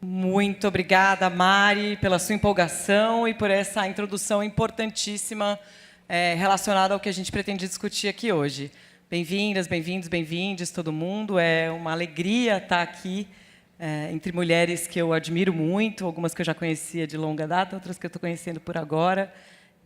Muito obrigada, Mari, pela sua empolgação e por essa introdução importantíssima relacionada ao que a gente pretende discutir aqui hoje. Bem-vindas, bem-vindos, bem-vindes, todo mundo. É uma alegria estar aqui entre mulheres que eu admiro muito, algumas que eu já conhecia de longa data, outras que eu estou conhecendo por agora.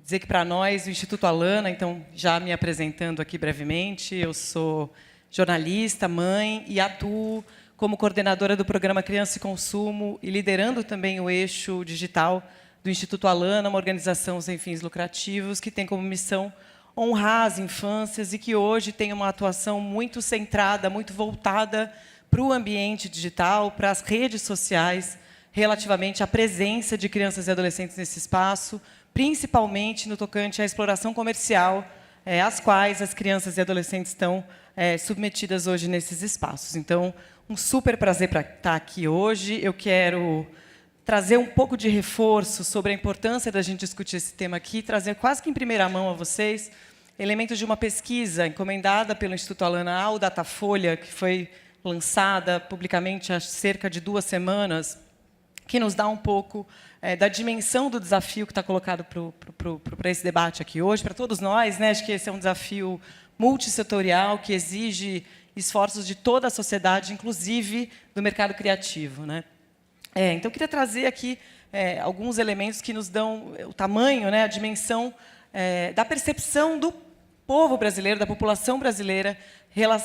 Dizer que, para nós, o Instituto Alana, então, já me apresentando aqui brevemente, eu sou jornalista, mãe e atuo como coordenadora do programa Criança e Consumo e liderando também o eixo digital do Instituto Alana, uma organização sem fins lucrativos que tem como missão honrar as infâncias e que hoje tem uma atuação muito centrada, muito voltada para o ambiente digital, para as redes sociais, relativamente à presença de crianças e adolescentes nesse espaço, principalmente no tocante à exploração comercial, às quais as crianças e adolescentes estão submetidas hoje nesses espaços. Então, um super prazer para estar aqui hoje. Eu quero trazer um pouco de reforço sobre a importância da gente discutir esse tema aqui, trazer quase que em primeira mão a vocês elementos de uma pesquisa encomendada pelo Instituto Alana ao Datafolha, que foi lançada publicamente há cerca de 2 semanas, que nos dá um pouco da dimensão do desafio que está colocado para esse debate aqui hoje, para todos nós, né? Acho que esse é um desafio multissetorial que exige esforços de toda a sociedade, inclusive do mercado criativo, né? Então, eu queria trazer aqui alguns elementos que nos dão o tamanho, né, a dimensão da percepção do povo brasileiro, da população brasileira,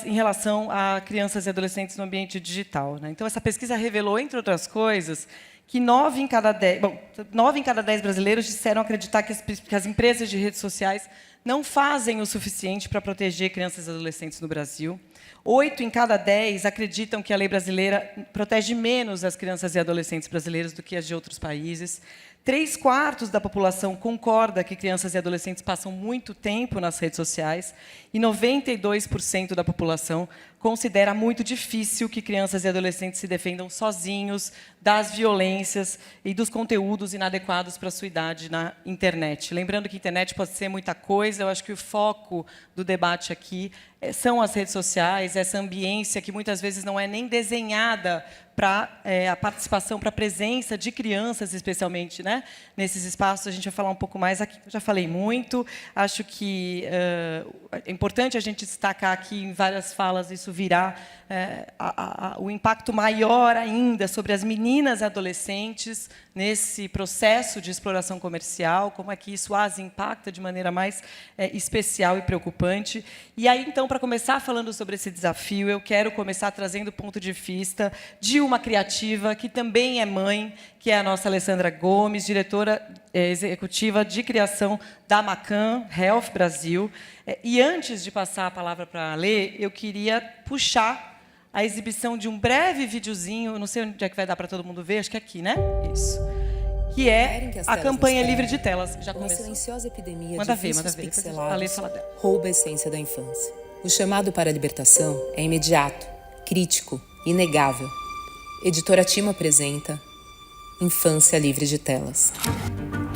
em relação a crianças e adolescentes no ambiente digital, né? Então, essa pesquisa revelou, entre outras coisas, que 9 em cada 10 brasileiros disseram acreditar que as empresas de redes sociais não fazem o suficiente para proteger crianças e adolescentes no Brasil. 8 em cada 10 acreditam que a lei brasileira protege menos as crianças e adolescentes brasileiros do que as de outros países. 3/4 da população concorda que crianças e adolescentes passam muito tempo nas redes sociais e 92% da população considera muito difícil que crianças e adolescentes se defendam sozinhos das violências e dos conteúdos inadequados para a sua idade na internet. Lembrando que a internet pode ser muita coisa, eu acho que o foco do debate aqui são as redes sociais, essa ambiência que muitas vezes não é nem desenhada para a participação, para a presença de crianças, especialmente, né, nesses espaços. A gente vai falar um pouco mais aqui. Eu já falei muito. Acho que é importante a gente destacar aqui em várias falas, isso virá o impacto maior ainda sobre as meninas e adolescentes nesse processo de exploração comercial, como é que isso as impacta de maneira mais especial e preocupante. E aí, então, para começar falando sobre esse desafio, eu quero começar trazendo o ponto de vista de uma criativa que também é mãe, que é a nossa Alessandra Gomes, diretora executiva de criação da Macan Health Brasil. E antes de passar a palavra para a Lê, eu queria puxar a exibição de um breve videozinho, não sei onde é que vai dar para todo mundo ver, acho que é aqui, né? Isso. Que é a campanha livre de telas. Já começou. Uma silenciosa epidemia Manda de ver, vícios manda ver. pixelados rouba a essência da infância. O chamado para a libertação é imediato, crítico, inegável. Editora Timo apresenta Infância Livre de Telas.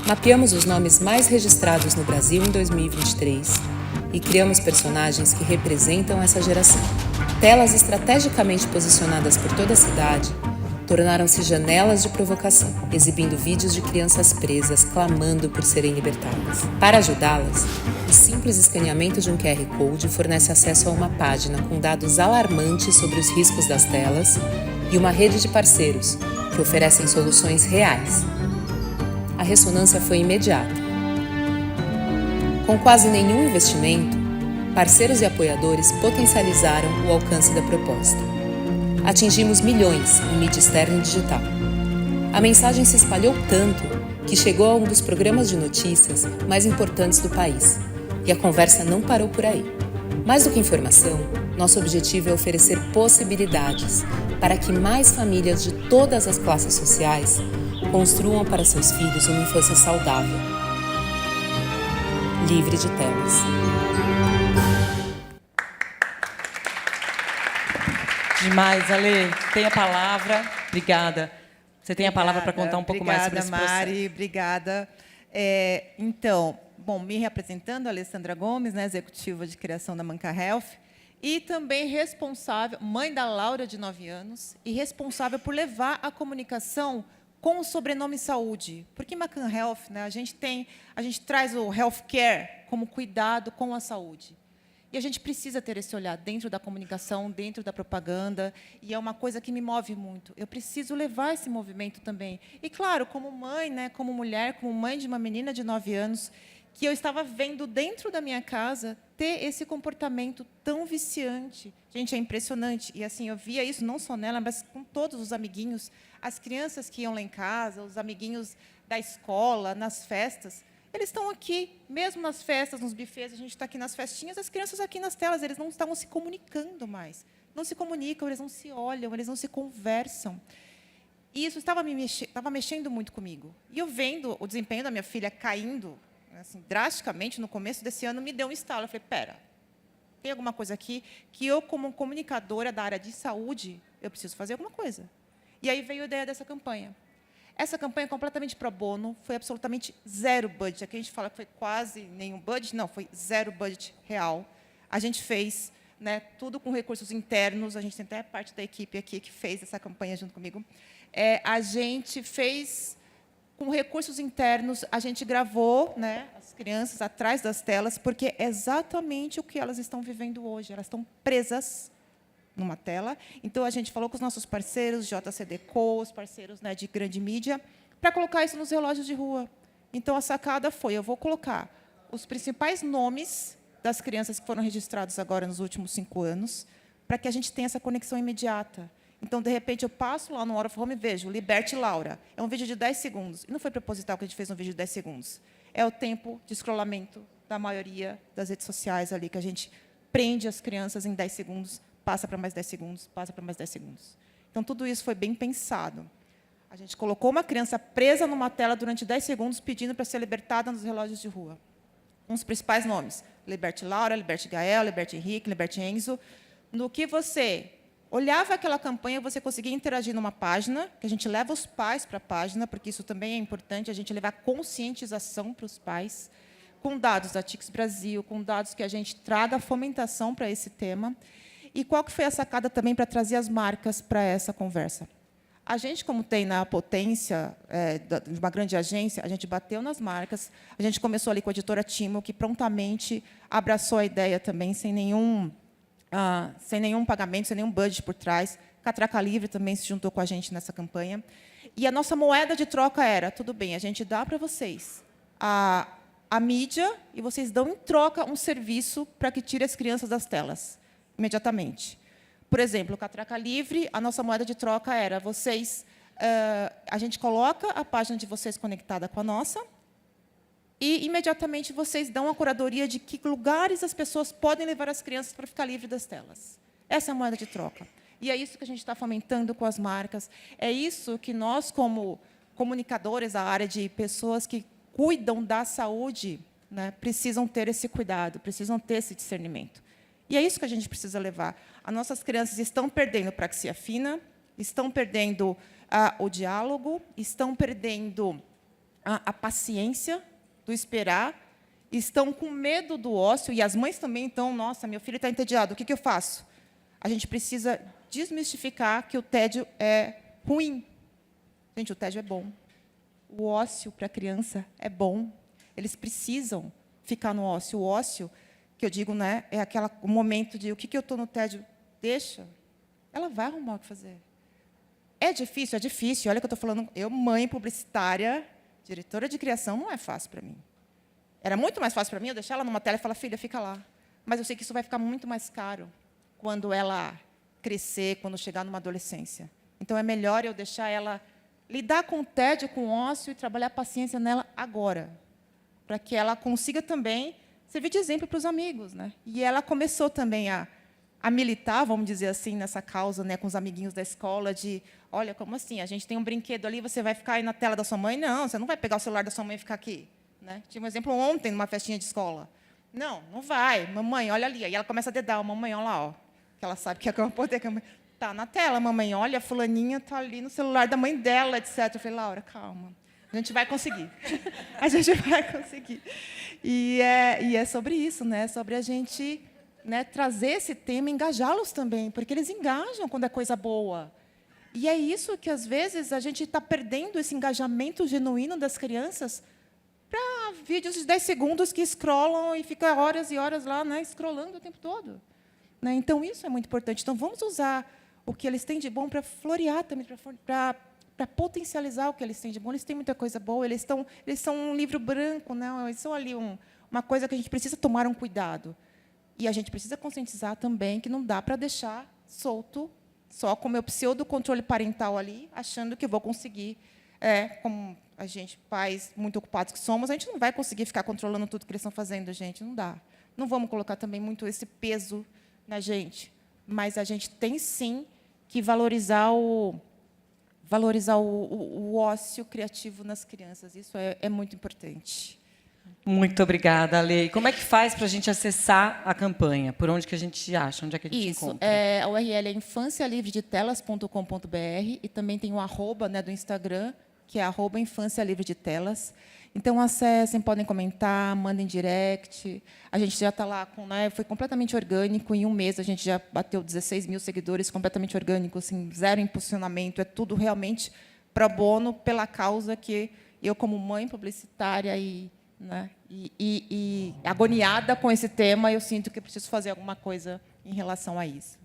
Mapeamos os nomes mais registrados no Brasil em 2023 e criamos personagens que representam essa geração. Telas estrategicamente posicionadas por toda a cidade tornaram-se janelas de provocação, exibindo vídeos de crianças presas clamando por serem libertadas. Para ajudá-las, o simples escaneamento de um QR Code fornece acesso a uma página com dados alarmantes sobre os riscos das telas e uma rede de parceiros que oferecem soluções reais. A ressonância foi imediata. Com quase nenhum investimento, parceiros e apoiadores potencializaram o alcance da proposta. Atingimos milhões em mídia externa e digital. A mensagem se espalhou tanto que chegou a um dos programas de notícias mais importantes do país. E a conversa não parou por aí. Mais do que informação, nosso objetivo é oferecer possibilidades para que mais famílias de todas as classes sociais construam para seus filhos uma infância saudável, livre de telas. Demais, Ale. Tem a palavra. Obrigada. Você tem a palavra para contar um pouco mais sobre esse processo. Obrigada, Mari. Obrigada. Então, bom, me representando, Alessandra Gomes, né, executiva de criação da Manca Health. E também responsável, mãe da Laura, de 9 anos, e responsável por levar a comunicação com o sobrenome saúde. Porque em Macan Health, né, a gente traz o healthcare como cuidado com a saúde. E a gente precisa ter esse olhar dentro da comunicação, dentro da propaganda, e é uma coisa que me move muito. Eu preciso levar esse movimento também. E, claro, como mãe, né, como mulher, como mãe de uma menina de 9 anos, que eu estava vendo dentro da minha casa ter esse comportamento tão viciante. Gente, é impressionante. E, assim, eu via isso não só nela, mas com todos os amiguinhos, as crianças que iam lá em casa, os amiguinhos da escola, nas festas. Eles estão aqui, mesmo nas festas, nos bufês, a gente está aqui nas festinhas, as crianças aqui nas telas, eles não estavam se comunicando mais. Não se comunicam, eles não se olham, eles não se conversam. E isso estava mexendo muito comigo. E eu vendo o desempenho da minha filha caindo assim, drasticamente no começo desse ano, me deu um estalo. Eu falei, pera, tem alguma coisa aqui que eu, como comunicadora da área de saúde, eu preciso fazer alguma coisa. E aí veio a ideia dessa campanha. Essa campanha é completamente pro bono, foi absolutamente zero budget. Aqui a gente fala que foi quase nenhum budget, não, foi zero budget real. A gente fez, né, tudo com recursos internos, a gente tem até parte da equipe aqui que fez essa campanha junto comigo. A gente fez com recursos internos, a gente gravou, né, as crianças atrás das telas, porque é exatamente o que elas estão vivendo hoje. Elas estão presas numa tela. Então, a gente falou com os nossos parceiros, JCDecaux, os parceiros, né, de grande mídia, para colocar isso nos relógios de rua. Então, a sacada foi, eu vou colocar os principais nomes das crianças que foram registrados agora nos últimos 5 anos, para que a gente tenha essa conexão imediata. Então, de repente, eu passo lá no Out of Home e vejo Liberte Laura. É um vídeo de 10 segundos. E não foi proposital que a gente fez um vídeo de 10 segundos. É o tempo de scrollamento da maioria das redes sociais ali, que a gente prende as crianças em 10 segundos, passa para mais 10 segundos, passa para mais 10 segundos. Então, tudo isso foi bem pensado. A gente colocou uma criança presa numa tela durante 10 segundos, pedindo para ser libertada nos relógios de rua. Com os principais nomes. Liberte Laura, Liberte Gael, Liberte Henrique, Liberte Enzo. No que você olhava aquela campanha, você conseguia interagir numa página, que a gente leva os pais para a página, porque isso também é importante, a gente levar conscientização para os pais, com dados da TICS Brasil, com dados que a gente traga fomentação para esse tema. E qual que foi a sacada também para trazer as marcas para essa conversa? A gente, como tem na potência de uma grande agência, a gente bateu nas marcas, a gente começou ali com a editora Timo, que prontamente abraçou a ideia também, sem nenhum pagamento, sem nenhum budget por trás. Catraca Livre também se juntou com a gente nessa campanha. E a nossa moeda de troca era, tudo bem, a gente dá para vocês a mídia e vocês dão em troca um serviço para que tire as crianças das telas, imediatamente. Por exemplo, o Catraca Livre, a nossa moeda de troca era a gente coloca a página de vocês conectada com a nossa, e, imediatamente, vocês dão a curadoria de que lugares as pessoas podem levar as crianças para ficar livre das telas. Essa é a moeda de troca. E é isso que a gente está fomentando com as marcas. É isso que nós, como comunicadores da área de pessoas que cuidam da saúde, né, precisam ter esse cuidado, precisam ter esse discernimento. E é isso que a gente precisa levar. As nossas crianças estão perdendo praxia fina, estão perdendo o diálogo, estão perdendo a paciência do esperar, estão com medo do ócio, e as mães também estão, nossa, meu filho está entediado, o que eu faço? A gente precisa desmistificar que o tédio é ruim. Gente, o tédio é bom. O ócio para a criança é bom. Eles precisam ficar no ócio. O ócio, que eu digo, né, é o momento de o que eu estou no tédio, deixa, ela vai arrumar o que fazer. É difícil, é difícil. Olha que eu estou falando, eu, mãe publicitária, diretora de criação, não é fácil para mim. Era muito mais fácil para mim eu deixar ela numa tela e falar, filha, fica lá. Mas eu sei que isso vai ficar muito mais caro quando ela crescer, quando chegar numa adolescência. Então, é melhor eu deixar ela lidar com o tédio, com o ócio, e trabalhar a paciência nela agora, para que ela consiga também servir de exemplo para os amigos, né? E ela começou também a militar, vamos dizer assim, nessa causa, né, com os amiguinhos da escola, de, olha, como assim? A gente tem um brinquedo ali, você vai ficar aí na tela da sua mãe? Não, você não vai pegar o celular da sua mãe e ficar aqui. Né? Tinha um exemplo ontem, numa festinha de escola. Não, não vai. Mamãe, olha ali. Aí ela começa a dedar. Mamãe, olha lá. Ó, que ela sabe que é o poder. Está na tela, mamãe. Olha, a fulaninha está ali no celular da mãe dela, etc. Eu falei, Laura, calma. A gente vai conseguir. A gente vai conseguir. E é sobre isso, né? Sobre a gente né, trazer esse tema, engajá-los também, porque eles engajam quando é coisa boa. E é isso que, às vezes, a gente está perdendo esse engajamento genuíno das crianças para vídeos de 10 segundos que scrollam e ficam horas e horas lá, né, scrollando o tempo todo. Né? Então, isso é muito importante. Então, vamos usar o que eles têm de bom para florear também, para potencializar o que eles têm de bom. Eles têm muita coisa boa, eles são um livro branco, né? Eles são ali uma coisa que a gente precisa tomar um cuidado. E a gente precisa conscientizar também que não dá para deixar solto, só com o meu pseudo-controle parental ali, achando que eu vou conseguir, como a gente, pais muito ocupados que somos, a gente não vai conseguir ficar controlando tudo que eles estão fazendo, gente, não dá. Não vamos colocar também muito esse peso na gente, mas a gente tem, sim, que valorizar o ócio criativo nas crianças. Isso é muito importante. Muito obrigada, Ale. E como é que faz para a gente acessar a campanha? Por onde que a gente acha? Onde é que a gente encontra? A URL é infancialivredetelas.com.br e também tem o @ né, do Instagram, que é @infancialivredetelas. Então, acessem, podem comentar, mandem direct. A gente já está lá, foi completamente orgânico. Em um mês, a gente já bateu 16 mil seguidores, completamente orgânico, assim, zero impulsionamento. É tudo realmente pro bono, pela causa que eu, como mãe publicitária e agoniada com esse tema, eu sinto que preciso fazer alguma coisa em relação a isso.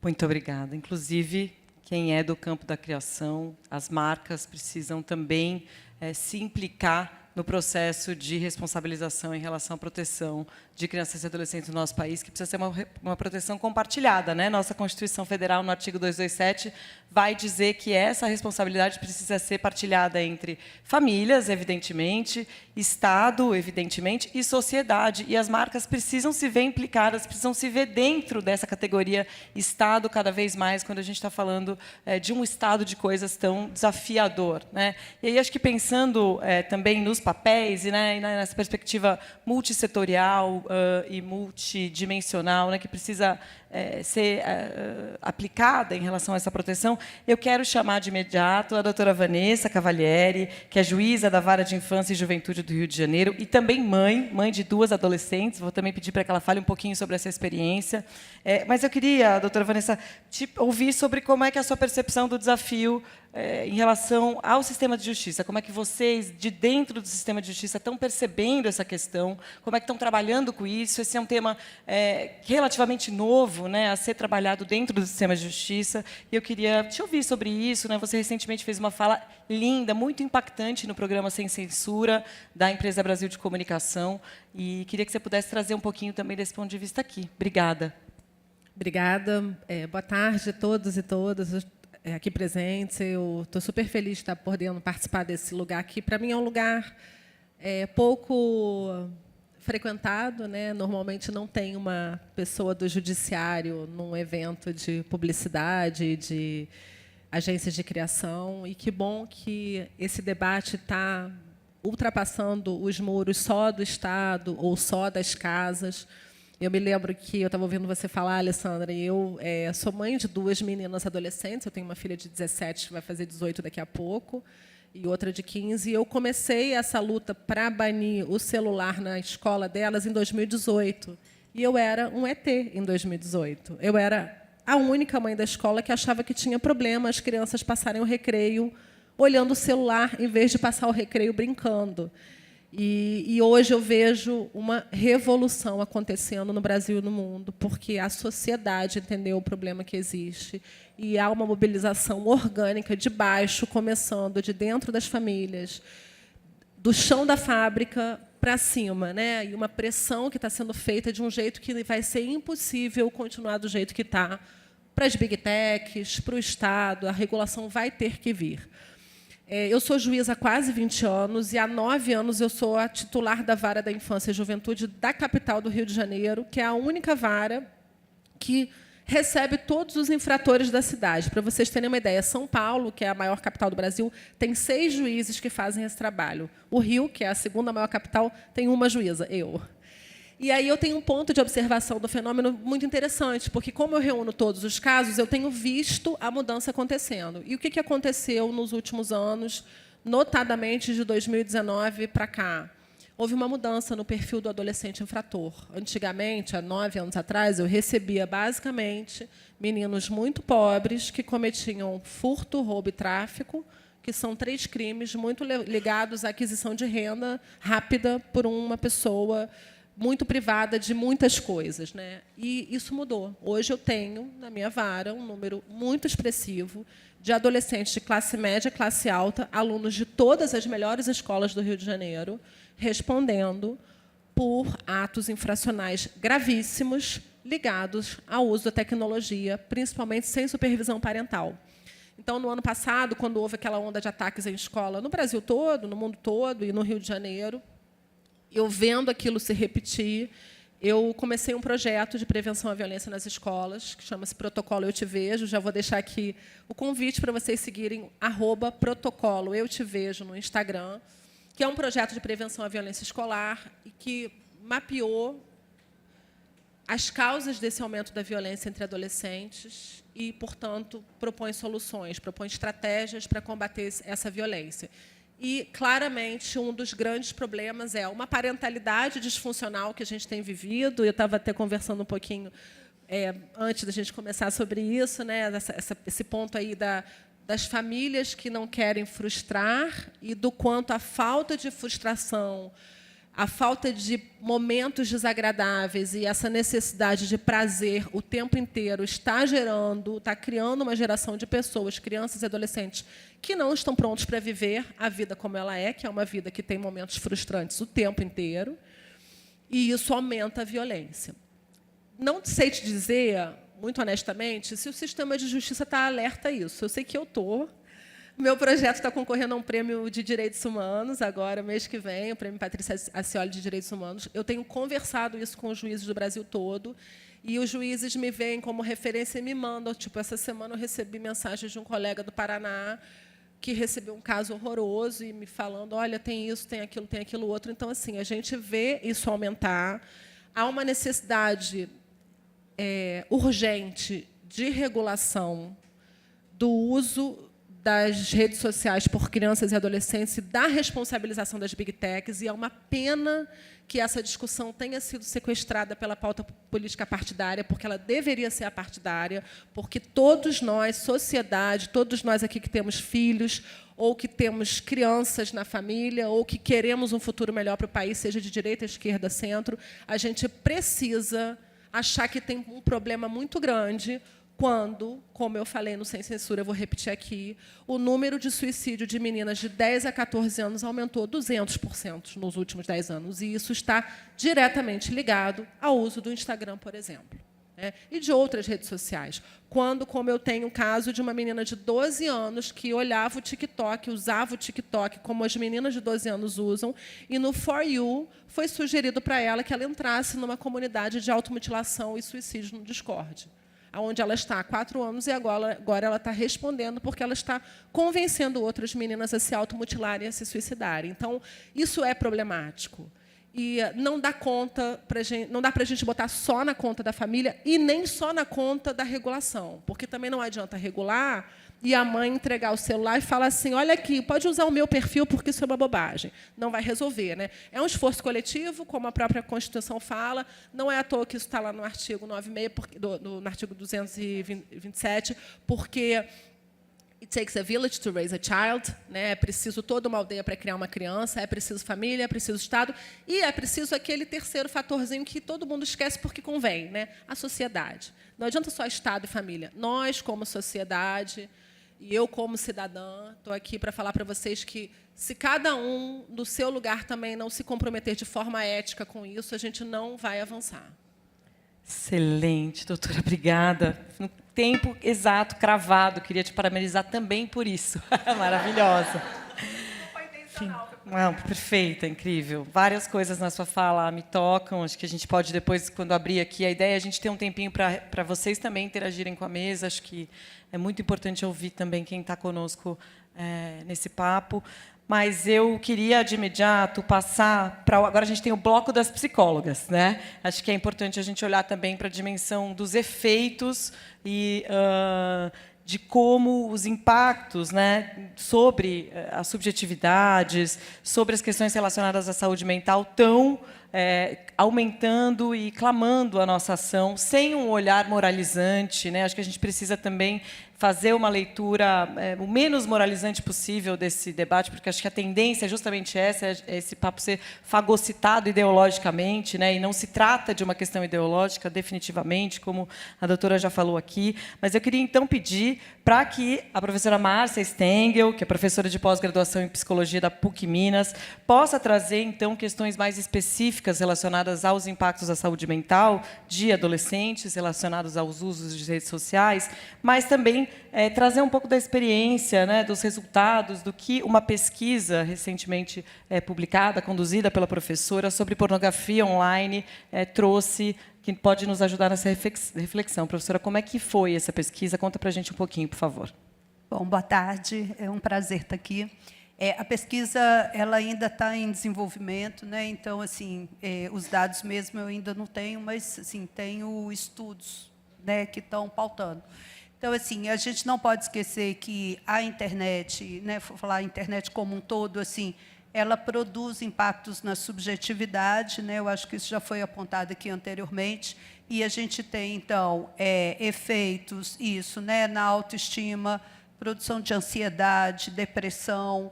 Muito obrigada. Inclusive, quem é do campo da criação, as marcas precisam também se implicar no processo de responsabilização em relação à proteção de crianças e adolescentes no nosso país, que precisa ser uma proteção compartilhada, né? Nossa Constituição Federal, no artigo 227, vai dizer que essa responsabilidade precisa ser partilhada entre famílias, evidentemente, Estado, evidentemente, e sociedade. E as marcas precisam se ver implicadas, precisam se ver dentro dessa categoria Estado cada vez mais, quando a gente está falando de um estado de coisas tão desafiador, né? E aí, acho que pensando também nos papéis e, né, nessa perspectiva multissetorial e multidimensional, né, que precisa ser aplicada em relação a essa proteção, eu quero chamar de imediato a doutora Vanessa Cavalieri, que é juíza da Vara de Infância e Juventude do Rio de Janeiro e também mãe de 2 adolescentes. Vou também pedir para que ela fale um pouquinho sobre essa experiência. Mas eu queria, doutora Vanessa, te ouvir sobre como é que é a sua percepção do desafio em relação ao sistema de justiça. Como é que vocês, de dentro do sistema de justiça, estão percebendo essa questão? Como é que estão trabalhando com isso? Esse é um tema relativamente novo, né, a ser trabalhado dentro do sistema de justiça. E eu queria te ouvir sobre isso, né? Você recentemente fez uma fala linda, muito impactante no programa Sem Censura, da Empresa Brasil de Comunicação. E queria que você pudesse trazer um pouquinho também desse ponto de vista aqui. Obrigada. Obrigada. Boa tarde a todos e todas aqui presentes. Eu estou super feliz de estar podendo participar desse lugar aqui. Para mim é um lugar pouco frequentado, né? Normalmente não tem uma pessoa do judiciário num evento de publicidade, de agências de criação. E que bom que esse debate está ultrapassando os muros só do Estado ou só das casas. Eu me lembro que eu estava ouvindo você falar, Alessandra, e eu sou mãe de 2 meninas adolescentes. Eu tenho uma filha de 17 que vai fazer 18 daqui a pouco e outra de 15. E eu comecei essa luta para banir o celular na escola delas em 2018. E eu era um ET em 2018. Eu era a única mãe da escola que achava que tinha problema as crianças passarem o recreio olhando o celular em vez de passar o recreio brincando. E hoje eu vejo uma revolução acontecendo no Brasil e no mundo, porque a sociedade entendeu o problema que existe e há uma mobilização orgânica de baixo, começando de dentro das famílias, do chão da fábrica para cima, né? E uma pressão que está sendo feita de um jeito que vai ser impossível continuar do jeito que está para as big techs, para o Estado. A regulação vai ter que vir. Eu sou juíza há quase 20 anos e há 9 anos eu sou a titular da Vara da Infância e Juventude da capital do Rio de Janeiro, que é a única vara que recebe todos os infratores da cidade. Para vocês terem uma ideia, São Paulo, que é a maior capital do Brasil, tem 6 juízes que fazem esse trabalho. O Rio, que é a segunda maior capital, tem uma juíza, eu. E aí eu tenho um ponto de observação do fenômeno muito interessante, porque, como eu reúno todos os casos, eu tenho visto a mudança acontecendo. E o que aconteceu nos últimos anos, notadamente de 2019 para cá? houve uma mudança no perfil do adolescente infrator. Antigamente, há 9 anos atrás, eu recebia, basicamente, meninos muito pobres que cometiam furto, roubo e tráfico, que são 3 crimes muito ligados à aquisição de renda rápida por uma pessoa muito privada de muitas coisas, né? E isso mudou. Hoje eu tenho, na minha vara, um número muito expressivo de adolescentes de classe média, classe alta, alunos de todas as melhores escolas do Rio de Janeiro, respondendo por atos infracionais gravíssimos ligados ao uso da tecnologia, principalmente sem supervisão parental. Então, no ano passado, quando houve aquela onda de ataques em escola, no Brasil todo, no mundo todo e no Rio de Janeiro, eu vendo aquilo se repetir, eu comecei um projeto de prevenção à violência nas escolas, que chama-se Protocolo Eu Te Vejo. Já vou deixar aqui o convite para vocês seguirem @protocolo Eu Te Vejo no Instagram, que é um projeto de prevenção à violência escolar e que mapeou as causas desse aumento da violência entre adolescentes e, portanto, propõe soluções, propõe estratégias para combater essa violência. E, claramente, um dos grandes problemas é uma parentalidade disfuncional que a gente tem vivido. Eu estava até conversando um pouquinho antes da gente começar sobre isso, né? Esse ponto aí das famílias que não querem frustrar e do quanto a falta de frustração, a falta de momentos desagradáveis e essa necessidade de prazer o tempo inteiro está criando uma geração de pessoas, crianças e adolescentes, que não estão prontos para viver a vida como ela é, que é uma vida que tem momentos frustrantes o tempo inteiro, e isso aumenta a violência. Não sei te dizer, muito honestamente, se o sistema de justiça está alerta a isso. Eu sei que eu estou. Meu projeto está concorrendo a um prêmio de Direitos Humanos, agora, mês que vem, o Prêmio Patrícia Acioli de Direitos Humanos. Eu tenho conversado isso com os juízes do Brasil todo, e os juízes me veem como referência e me mandam. Tipo, essa semana eu recebi mensagens de um colega do Paraná que recebeu um caso horroroso e me falando, olha, tem isso, tem aquilo outro. Então, assim, a gente vê isso aumentar. Há uma necessidade urgente de regulação do uso das redes sociais por crianças e adolescentes e da responsabilização das big techs, e é uma pena que essa discussão tenha sido sequestrada pela pauta política partidária, porque ela deveria ser apartidária, porque todos nós, sociedade, todos nós aqui que temos filhos ou que temos crianças na família ou que queremos um futuro melhor para o país, seja de direita, esquerda, centro, a gente precisa achar que tem um problema muito grande quando, como eu falei no Sem Censura, eu vou repetir aqui, o número de suicídio de meninas de 10 a 14 anos aumentou 200% nos últimos 10 anos. E isso está diretamente ligado ao uso do Instagram, por exemplo, né? E de outras redes sociais. Quando, como eu tenho o caso de uma menina de 12 anos que olhava o TikTok, usava o TikTok como as meninas de 12 anos usam, e no For You foi sugerido para ela que ela entrasse numa comunidade de automutilação e suicídio no Discord, onde ela está há 4 anos, e agora ela está respondendo porque ela está convencendo outras meninas a se automutilarem e a se suicidarem. Então, isso é problemático. E não dá para a gente botar só na conta da família e nem só na conta da regulação, porque também não adianta regular e a mãe entregar o celular e falar assim, olha aqui, pode usar o meu perfil porque isso é uma bobagem. Não vai resolver, né? É um esforço coletivo, como a própria Constituição fala, não é à toa que isso está lá no artigo 96, no artigo 227, porque it takes a village to raise a child, né? É preciso toda uma aldeia para criar uma criança, é preciso família, é preciso Estado, e é preciso aquele terceiro fatorzinho que todo mundo esquece porque convém, né? A sociedade. Não adianta só Estado e família. Nós, como sociedade, e eu, como cidadã, estou aqui para falar para vocês que, se cada um, no seu lugar, também não se comprometer de forma ética com isso, a gente não vai avançar. Excelente, doutora, obrigada. No tempo exato, cravado, queria te parabenizar também por isso. Maravilhosa. Não, perfeita, incrível. Várias coisas na sua fala me tocam. Acho que a gente pode, depois, quando abrir aqui a ideia, a gente ter um tempinho para vocês também interagirem com a mesa. Acho que é muito importante ouvir também quem está conosco nesse papo. Mas eu queria, de imediato, passar para... Agora a gente tem o bloco das psicólogas, né? Acho que é importante a gente olhar também para a dimensão dos efeitos e de como os impactos, né, sobre as subjetividades, sobre as questões relacionadas à saúde mental estão aumentando e clamando a nossa ação, sem um olhar moralizante, né? Acho que a gente precisa também fazer uma leitura o menos moralizante possível desse debate, porque acho que a tendência é justamente essa, é esse papo ser fagocitado ideologicamente, né? E não se trata de uma questão ideológica, definitivamente, como a doutora já falou aqui. Mas eu queria, então, pedir para que a professora Márcia Stengel, que é professora de pós-graduação em Psicologia da PUC Minas, possa trazer, então, questões mais específicas relacionadas aos impactos da saúde mental de adolescentes, relacionados aos usos de redes sociais, mas também trazer um pouco da experiência, né, dos resultados, do que uma pesquisa recentemente publicada, conduzida pela professora, sobre pornografia online, trouxe, que pode nos ajudar nessa reflexão. Professora, como é que foi essa pesquisa? Conta para a gente um pouquinho, por favor. Bom, boa tarde, é um prazer estar aqui. A pesquisa ela ainda está em desenvolvimento, né? Então, assim, os dados mesmo eu ainda não tenho, mas assim, tenho estudos, né, que estão pautando. Então, assim, a gente não pode esquecer que a internet, né, vou falar a internet como um todo, assim, ela produz impactos na subjetividade, né? Eu acho que isso já foi apontado aqui anteriormente, e a gente tem, então, efeitos, isso, né, na autoestima, produção de ansiedade, depressão,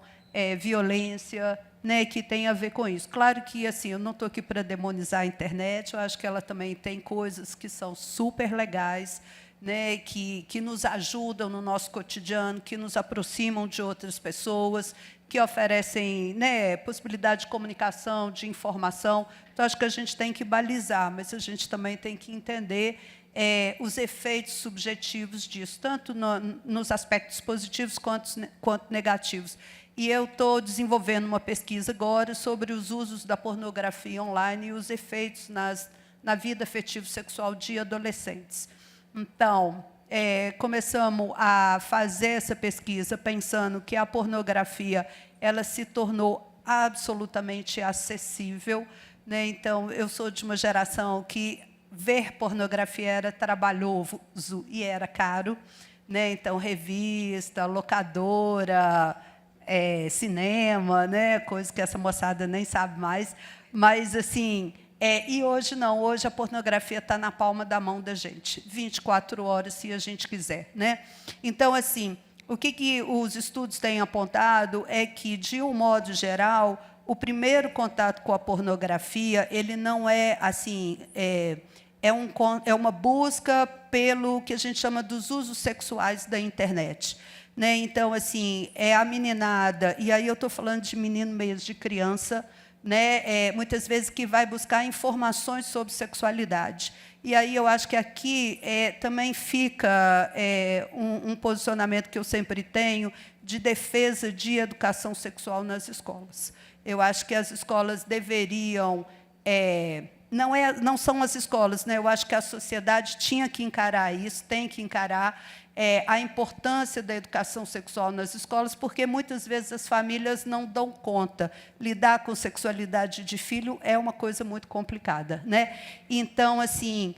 violência, né, que tem a ver com isso. Claro que, assim, eu não estou aqui para demonizar a internet, eu acho que ela também tem coisas que são super legais, né, que nos ajudam no nosso cotidiano, que nos aproximam de outras pessoas, que oferecem, né, possibilidade de comunicação, de informação. Então, acho que a gente tem que balizar, mas a gente também tem que entender os efeitos subjetivos disso, tanto nos aspectos positivos quanto negativos. E eu estou desenvolvendo uma pesquisa agora sobre os usos da pornografia online e os efeitos na vida afetivo-sexual de adolescentes. Então, começamos a fazer essa pesquisa pensando que a pornografia ela se tornou absolutamente acessível, né? Então, eu sou de uma geração que ver pornografia era trabalhoso e era caro, né? Então, revista, locadora, cinema, né? Coisa que essa moçada nem sabe mais. Mas, assim, e hoje não, hoje a pornografia está na palma da mão da gente, 24 horas, se a gente quiser, né? Então, assim, o que os estudos têm apontado é que, de um modo geral, o primeiro contato com a pornografia, ele não é assim, é uma busca pelo que a gente chama dos usos sexuais da internet, né? Então, assim, é a meninada, e aí eu estou falando de menino mesmo, de criança, né, muitas vezes que vai buscar informações sobre sexualidade. E aí eu acho que aqui também fica um posicionamento que eu sempre tenho de defesa de educação sexual nas escolas. Eu acho que as escolas deveriam... não são as escolas, né? Eu acho que a sociedade tinha que encarar isso, tem que encarar a importância da educação sexual nas escolas, porque muitas vezes as famílias não dão conta. Lidar com sexualidade de filho é uma coisa muito complicada, né? Então, assim,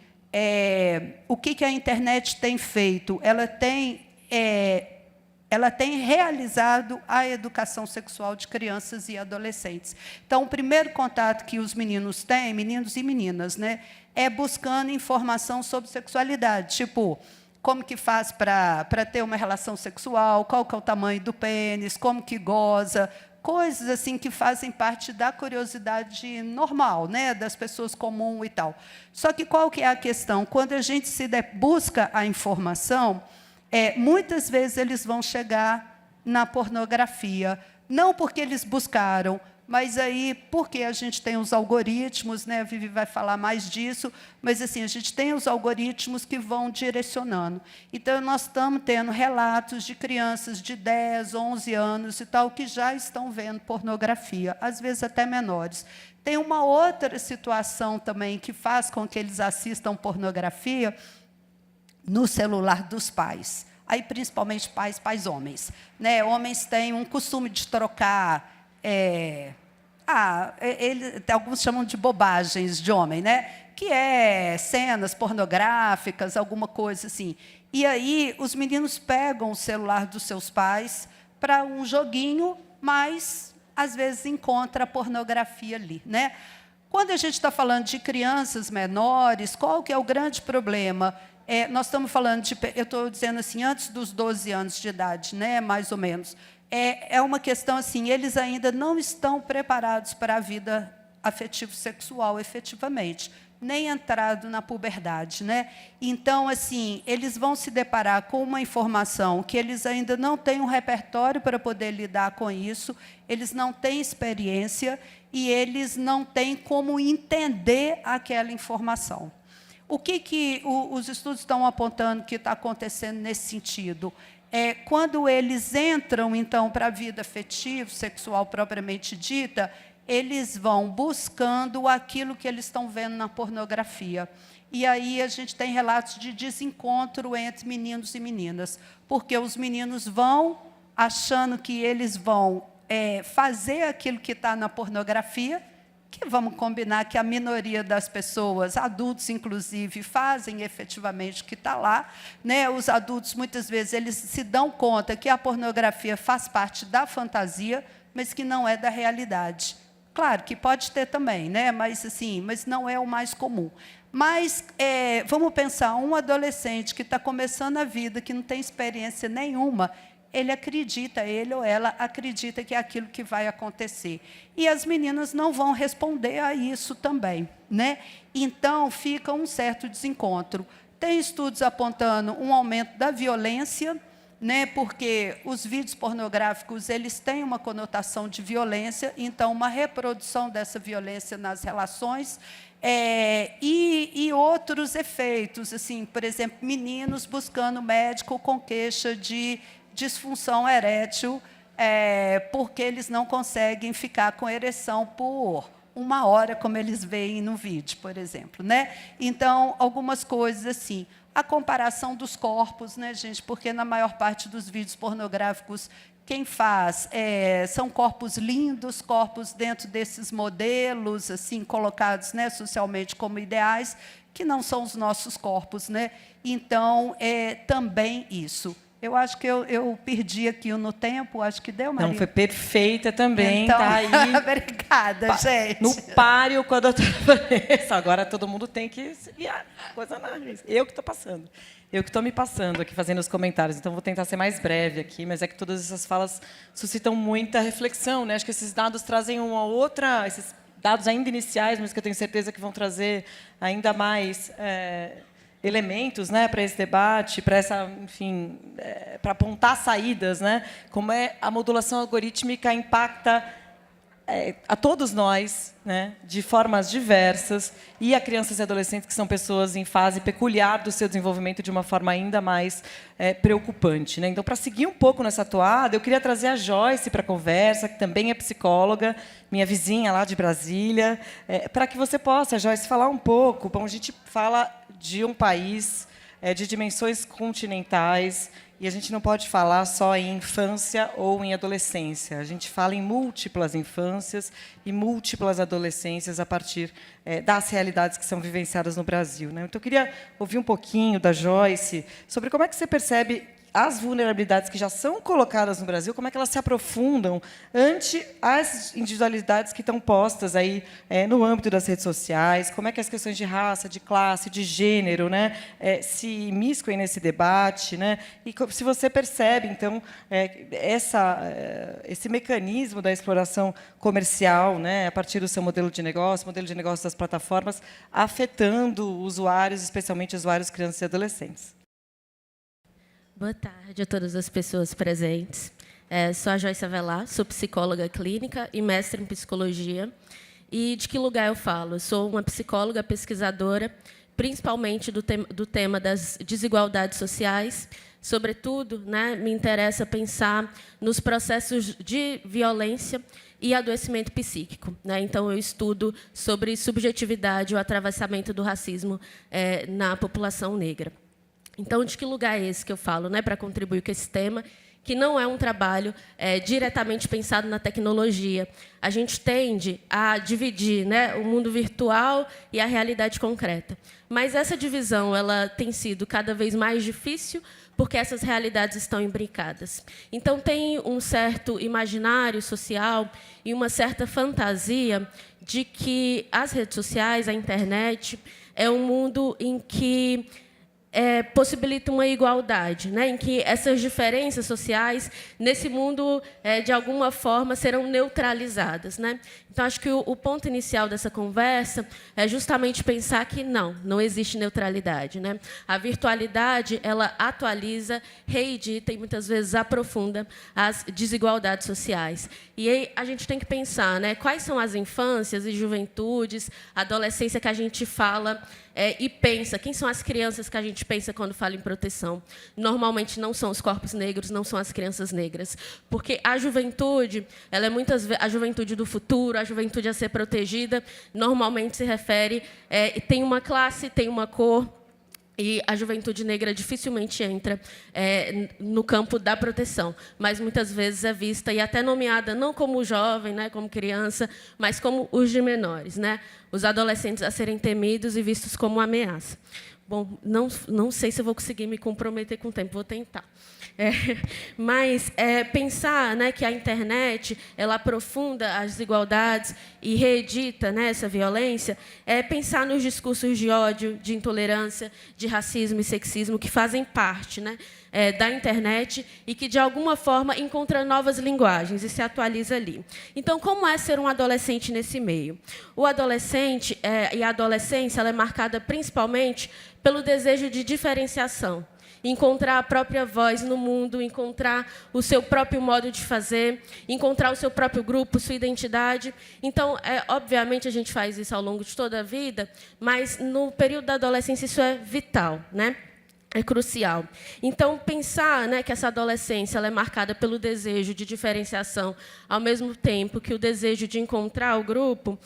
o que a internet tem feito? Ela tem realizado a educação sexual de crianças e adolescentes. Então, o primeiro contato que os meninos têm, meninos e meninas, né, é buscando informação sobre sexualidade, tipo, como que faz para ter uma relação sexual, qual que é o tamanho do pênis, como que goza, coisas assim que fazem parte da curiosidade normal, né, das pessoas comuns e tal. Só que qual que é a questão? Quando a gente busca a informação, muitas vezes eles vão chegar na pornografia, não porque eles buscaram, mas aí porque a gente tem os algoritmos, né? A Vivi vai falar mais disso, mas assim, a gente tem os algoritmos que vão direcionando. Então, nós estamos tendo relatos de crianças de 10, 11 anos e tal, que já estão vendo pornografia, às vezes até menores. Tem uma outra situação também que faz com que eles assistam pornografia no celular dos pais. Aí, principalmente pais homens, né? Homens têm um costume de trocar... alguns chamam de bobagens de homem, né? que é cenas pornográficas, alguma coisa assim. E aí os meninos pegam o celular dos seus pais para um joguinho, mas às vezes encontra a pornografia ali, né? Quando a gente está falando de crianças menores, qual que é o grande problema? Nós estamos falando de, eu estou dizendo assim, antes dos 12 anos de idade, né, mais ou menos. É uma questão assim, eles ainda não estão preparados para a vida afetivo-sexual, efetivamente, nem entrado na puberdade, né? Então, assim, eles vão se deparar com uma informação que eles ainda não têm um repertório para poder lidar com isso, eles não têm experiência e eles não têm como entender aquela informação. O que os estudos estão apontando que está acontecendo nesse sentido? Quando eles entram, então, para a vida afetiva, sexual propriamente dita, eles vão buscando aquilo que eles estão vendo na pornografia. E aí a gente tem relatos de desencontro entre meninos e meninas, porque os meninos vão achando que eles vão fazer aquilo que está na pornografia, que vamos combinar que a minoria das pessoas, adultos inclusive, fazem efetivamente o que está lá, né? Os adultos, muitas vezes, eles se dão conta que a pornografia faz parte da fantasia, mas que não é da realidade. Claro que pode ter também, né? Mas não é o mais comum. Mas vamos pensar, um adolescente que está começando a vida, que não tem experiência nenhuma, ele ou ela acredita que é aquilo que vai acontecer. E as meninas não vão responder a isso também, né? Então, fica um certo desencontro. Tem estudos apontando um aumento da violência, né? Porque os vídeos pornográficos eles têm uma conotação de violência, então, uma reprodução dessa violência nas relações, e outros efeitos, assim, por exemplo, meninos buscando médico com queixa de disfunção erétil, porque eles não conseguem ficar com ereção por 1 hora, como eles veem no vídeo, por exemplo, né? Então, algumas coisas assim. A comparação dos corpos, né, gente? Porque, na maior parte dos vídeos pornográficos, quem faz são corpos lindos, corpos dentro desses modelos, assim, colocados, né, socialmente como ideais, que não são os nossos corpos, né? Então, também isso. Eu acho que eu perdi aqui no tempo, acho que deu, Maria? Não, foi perfeita também, então, tá aí. Obrigada, gente. No páreo com a doutora Vanessa. Agora todo mundo tem que se viar. Coisa na risca. Eu que estou passando. Eu que estou me passando aqui, fazendo os comentários. Então, vou tentar ser mais breve aqui, mas é que todas essas falas suscitam muita reflexão, né? Acho que esses dados trazem uma outra... Esses dados ainda iniciais, mas que eu tenho certeza que vão trazer ainda mais... elementos, né, para esse debate, para essa, enfim, para apontar saídas, né, como a modulação algorítmica impacta a todos nós, né, de formas diversas, e a crianças e adolescentes que são pessoas em fase peculiar do seu desenvolvimento de uma forma ainda mais preocupante, né? Então, para seguir um pouco nessa toada, eu queria trazer a Joyce para a conversa, que também é psicóloga, minha vizinha lá de Brasília, para que você possa, Joyce, falar um pouco. Bom, a gente fala de um país de dimensões continentais, e a gente não pode falar só em infância ou em adolescência. A gente fala em múltiplas infâncias e múltiplas adolescências a partir das realidades que são vivenciadas no Brasil, né? Então, eu queria ouvir um pouquinho da Joyce sobre como é que você percebe as vulnerabilidades que já são colocadas no Brasil, como é que elas se aprofundam ante as individualidades que estão postas aí no âmbito das redes sociais, como é que as questões de raça, de classe, de gênero, né, se imiscuem nesse debate, né, e se você percebe, então, esse mecanismo da exploração comercial, né, a partir do seu modelo de negócio das plataformas, afetando usuários, especialmente usuários crianças e adolescentes. Boa tarde a todas as pessoas presentes. Sou a Joyce Avelar, sou psicóloga clínica e mestre em psicologia. E de que lugar eu falo? Eu sou uma psicóloga pesquisadora, principalmente do tema das desigualdades sociais. Sobretudo, né, me interessa pensar nos processos de violência e adoecimento psíquico, né? Então, eu estudo sobre subjetividade e o atravessamento do racismo na população negra. Então, de que lugar é esse que eu falo, né, para contribuir com esse tema, que não é um trabalho diretamente pensado na tecnologia. A gente tende a dividir, né, o mundo virtual e a realidade concreta. Mas essa divisão ela tem sido cada vez mais difícil, porque essas realidades estão imbricadas. Então, tem um certo imaginário social e uma certa fantasia de que as redes sociais, a internet, é um mundo em que possibilita uma igualdade, né, em que essas diferenças sociais, nesse mundo, de alguma forma, serão neutralizadas, né? Então, acho que o ponto inicial dessa conversa é justamente pensar que não existe neutralidade, né? A virtualidade, ela atualiza, reedita e, muitas vezes, aprofunda as desigualdades sociais. E aí a gente tem que pensar, né, quais são as infâncias e juventudes, adolescência que a gente fala e pensa, quem são as crianças que a gente pensa quando fala em proteção? Normalmente não são os corpos negros, não são as crianças negras, porque a juventude, ela é muitas vezes a juventude do futuro, a juventude a ser protegida, normalmente se refere, tem uma classe, tem uma cor, e a juventude negra dificilmente entra no campo da proteção, mas muitas vezes é vista e até nomeada não como jovem, né, como criança, mas como os de menores, né, os adolescentes a serem temidos e vistos como ameaça. Bom, não sei se eu vou conseguir me comprometer com o tempo, vou tentar. Mas pensar, né, que a internet ela aprofunda as desigualdades e reedita, né, essa violência, pensar nos discursos de ódio, de intolerância, de racismo e sexismo que fazem parte, né, da internet e que, de alguma forma, encontra novas linguagens e se atualiza ali. Então, como é ser um adolescente nesse meio? O adolescente e a adolescência ela é marcada principalmente pelo desejo de diferenciação, encontrar a própria voz no mundo, encontrar o seu próprio modo de fazer, encontrar o seu próprio grupo, sua identidade. Então, obviamente, a gente faz isso ao longo de toda a vida, mas, no período da adolescência, isso é vital, né? É crucial. Então, pensar, né, que essa adolescência ela é marcada pelo desejo de diferenciação, ao mesmo tempo que o desejo de encontrar o grupo,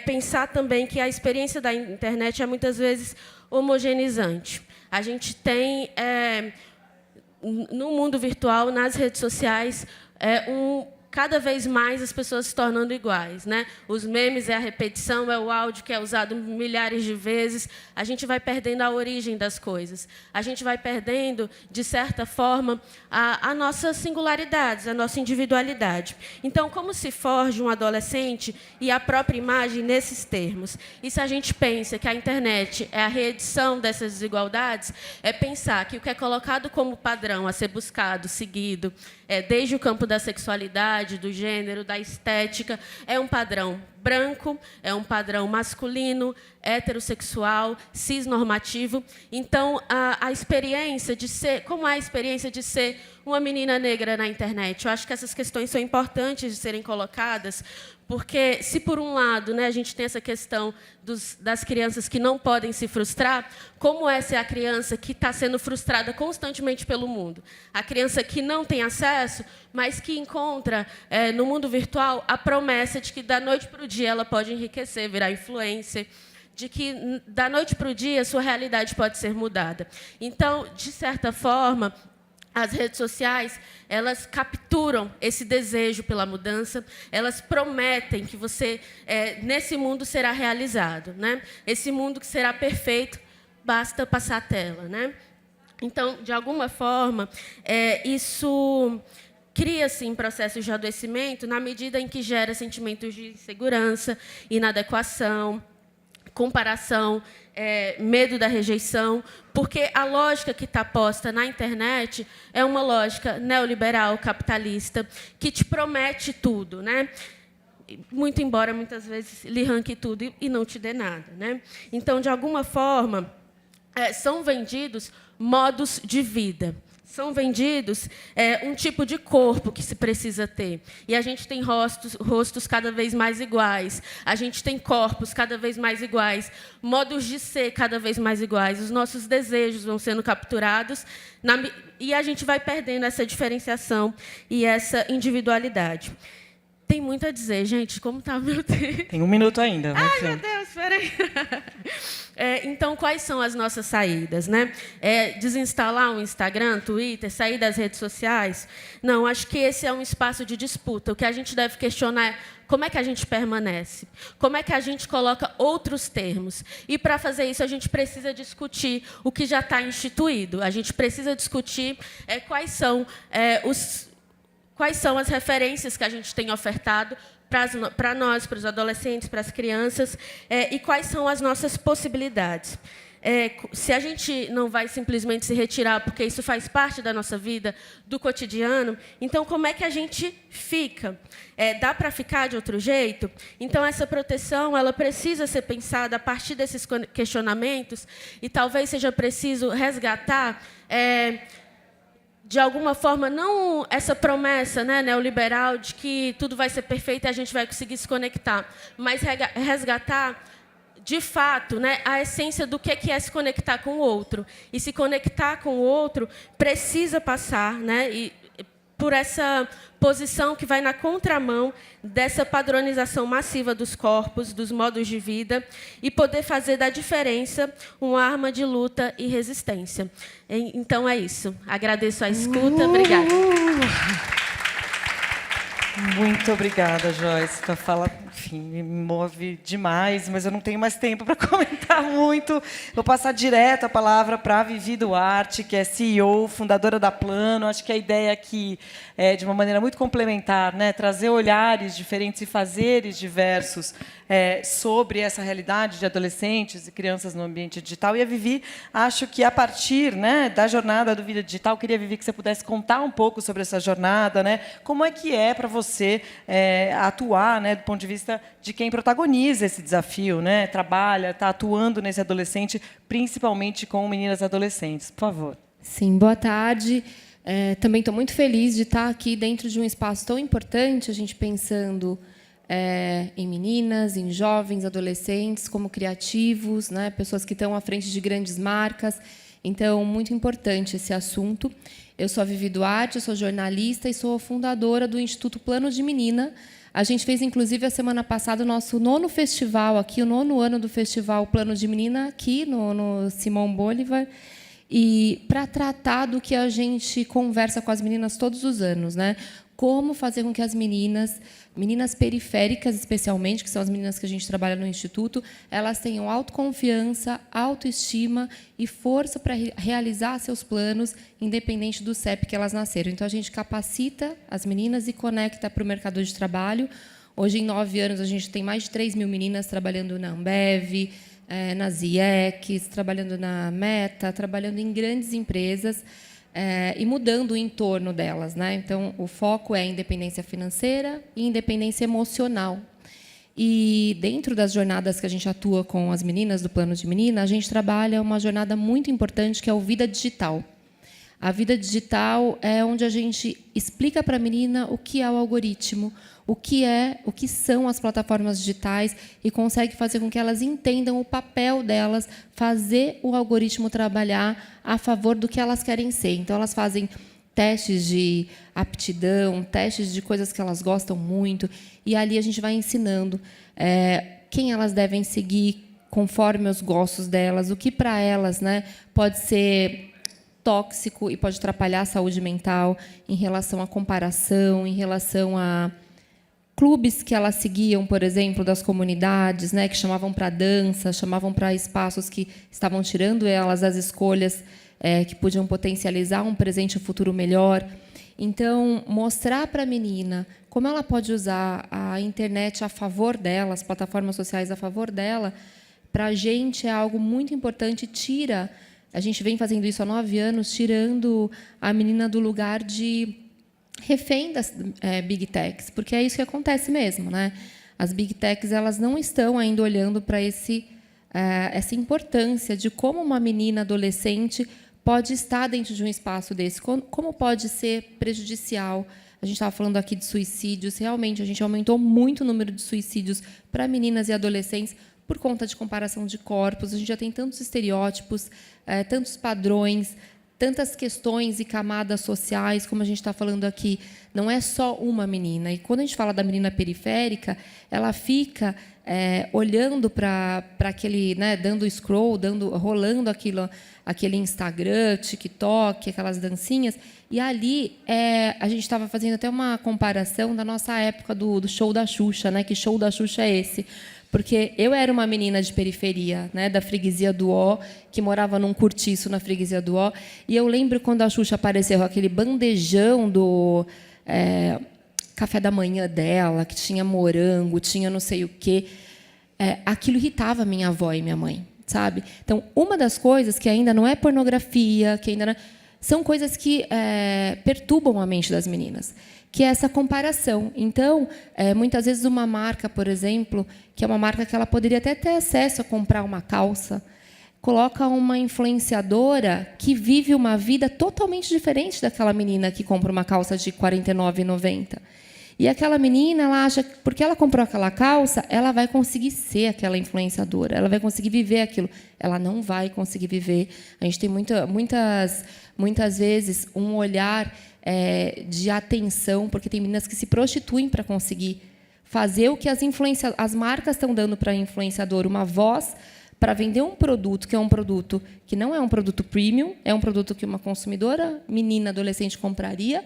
pensar também que a experiência da internet é, muitas vezes, homogeneizante. A gente tem, no mundo virtual, nas redes sociais, cada vez mais as pessoas se tornando iguais, né? Os memes é a repetição, é o áudio que é usado milhares de vezes. A gente vai perdendo a origem das coisas. A gente vai perdendo, de certa forma, a nossa singularidade, a nossa individualidade. Então, como se forja um adolescente e a própria imagem nesses termos? E se a gente pensa que a internet é a reedição dessas desigualdades, é pensar que o que é colocado como padrão a ser buscado, seguido, desde o campo da sexualidade, do gênero, da estética, é um padrão branco, é um padrão masculino, heterossexual, cisnormativo. Então, a experiência de ser, como é a experiência de ser uma menina negra na internet? Eu acho que essas questões são importantes de serem colocadas, porque, se, por um lado, né, a gente tem essa questão das crianças que não podem se frustrar, como essa é a criança que está sendo frustrada constantemente pelo mundo? A criança que não tem acesso, mas que encontra, no mundo virtual, a promessa de que, da noite para o dia, ela pode enriquecer, virar influencer, de que, da noite para o dia, sua realidade pode ser mudada. Então, de certa forma, as redes sociais, elas capturam esse desejo pela mudança, elas prometem que você, nesse mundo, será realizado, né? Esse mundo que será perfeito, basta passar a tela, né? Então, de alguma forma, isso cria-se em processos de adoecimento na medida em que gera sentimentos de insegurança, inadequação, comparação, medo da rejeição, porque a lógica que está posta na internet é uma lógica neoliberal, capitalista, que te promete tudo, né? Muito embora, muitas vezes, lhe arranque tudo e não te dê nada, né? Então, de alguma forma, são vendidos modos de vida. São vendidos um tipo de corpo que se precisa ter. E a gente tem rostos cada vez mais iguais. A gente tem corpos cada vez mais iguais. Modos de ser cada vez mais iguais. Os nossos desejos vão sendo capturados e a gente vai perdendo essa diferenciação e essa individualidade. Tem muito a dizer, gente. Como está o meu tempo? Tem 1 minuto ainda. Ai, meu Deus, peraí. Então, quais são as nossas saídas, né? Desinstalar o Instagram, Twitter, sair das redes sociais? Não, acho que esse é um espaço de disputa. O que a gente deve questionar é como é que a gente permanece? Como é que a gente coloca outros termos? E, para fazer isso, a gente precisa discutir o que já está instituído. A gente precisa discutir quais são as referências que a gente tem ofertado para nós, para os adolescentes, para as crianças, e quais são as nossas possibilidades. Se a gente não vai simplesmente se retirar, porque isso faz parte da nossa vida, do cotidiano, então como é que a gente fica? Dá para ficar de outro jeito? Então, essa proteção ela precisa ser pensada a partir desses questionamentos, e talvez seja preciso resgatar de alguma forma, não essa promessa, né, neoliberal de que tudo vai ser perfeito e a gente vai conseguir se conectar, mas resgatar, de fato, né, a essência do que é se conectar com o outro. E se conectar com o outro precisa passar, né, por essa posição que vai na contramão dessa padronização massiva dos corpos, dos modos de vida, e poder fazer da diferença uma arma de luta e resistência. Então, é isso. Agradeço a escuta. Obrigada. Muito obrigada, Joyce. Tua fala, enfim, me move demais, mas eu não tenho mais tempo para comentar muito. Vou passar direto a palavra para a Vivi Duarte, que é CEO, fundadora da Plano. Acho que a ideia aqui é, de uma maneira muito complementar, né, trazer olhares diferentes e fazeres diversos sobre essa realidade de adolescentes e crianças no ambiente digital. E a Vivi, acho que a partir, né, da jornada do Vida Digital, queria, Vivi, que você pudesse contar um pouco sobre essa jornada, né? Como é que é para você atuar, né, do ponto de vista de quem protagoniza esse desafio, né? Trabalha, está atuando nesse adolescente, principalmente com meninas e adolescentes. Por favor. Sim, boa tarde. Também estou muito feliz de estar aqui dentro de um espaço tão importante, a gente pensando em meninas, em jovens, adolescentes, como criativos, né? Pessoas que estão à frente de grandes marcas. Então, muito importante esse assunto. Eu sou a Vivi Duarte, eu sou jornalista e sou fundadora do Instituto Plano de Menina. A gente fez, inclusive, a semana passada o nosso 9º festival, aqui, o 9º ano do Festival Plano de Menina, aqui no Simão Bolívar, e para tratar do que a gente conversa com as meninas todos os anos, né? Como fazer com que as meninas periféricas, especialmente, que são as meninas que a gente trabalha no Instituto, elas tenham autoconfiança, autoestima e força para realizar seus planos, independente do CEP que elas nasceram. Então, a gente capacita as meninas e conecta para o mercado de trabalho. Hoje, em 9 anos, a gente tem mais de 3 mil meninas trabalhando na Ambev, nas IECs, trabalhando na Meta, trabalhando em grandes empresas, e mudando o entorno delas, né? Então, o foco é independência financeira e independência emocional. E, dentro das jornadas que a gente atua com as meninas do Plano de Menina, a gente trabalha uma jornada muito importante, que é o Vida Digital. A Vida Digital é onde a gente explica para a menina o que é o algoritmo, o que são as plataformas digitais, e consegue fazer com que elas entendam o papel delas, fazer o algoritmo trabalhar a favor do que elas querem ser. Então, elas fazem testes de aptidão, testes de coisas que elas gostam muito, e ali a gente vai ensinando quem elas devem seguir conforme os gostos delas, o que para elas, né, pode ser tóxico e pode atrapalhar a saúde mental, em relação à comparação, em relação a clubes que elas seguiam, por exemplo, das comunidades, né, que chamavam para dança, chamavam para espaços que estavam tirando elas das escolhas que podiam potencializar um presente e um futuro melhor. Então, mostrar para a menina como ela pode usar a internet a favor dela, as plataformas sociais a favor dela, para a gente é algo muito importante. A gente vem fazendo isso há 9 anos, tirando a menina do lugar de refém das Big Techs, porque é isso que acontece mesmo, né? As Big Techs, elas não estão ainda olhando para essa importância de como uma menina adolescente pode estar dentro de um espaço desse, como pode ser prejudicial. A gente estava falando aqui de suicídios. Realmente, a gente aumentou muito o número de suicídios para meninas e adolescentes por conta de comparação de corpos. A gente já tem tantos estereótipos, tantos padrões, tantas questões e camadas sociais, como a gente está falando aqui. Não é só uma menina. E quando a gente fala da menina periférica, ela fica olhando para aquele, né, dando scroll, rolando aquele Instagram, TikTok, aquelas dancinhas. E ali a gente estava fazendo até uma comparação da nossa época do show da Xuxa, né? Que show da Xuxa é esse? Porque eu era uma menina de periferia, né, da freguesia do Ó, que morava num cortiço na freguesia do Ó. E eu lembro quando a Xuxa apareceu, aquele bandejão do café da manhã dela, que tinha morango, tinha não sei o quê. Aquilo irritava minha avó e minha mãe, sabe? Então, uma das coisas que ainda não é pornografia, que ainda não... são coisas que perturbam a mente das meninas, que é essa comparação. Então, muitas vezes uma marca, por exemplo, que é uma marca que ela poderia até ter acesso a comprar uma calça, coloca uma influenciadora que vive uma vida totalmente diferente daquela menina que compra uma calça de R$ 49,90. E aquela menina, ela acha que, porque ela comprou aquela calça, ela vai conseguir ser aquela influenciadora, ela vai conseguir viver aquilo. Ela não vai conseguir viver. A gente tem muitas vezes um olhar de atenção, porque tem meninas que se prostituem para conseguir fazer o que as marcas estão dando para a influenciadora, uma voz para vender um produto que é um produto que não é um produto premium, é um produto que uma consumidora, menina, adolescente, compraria.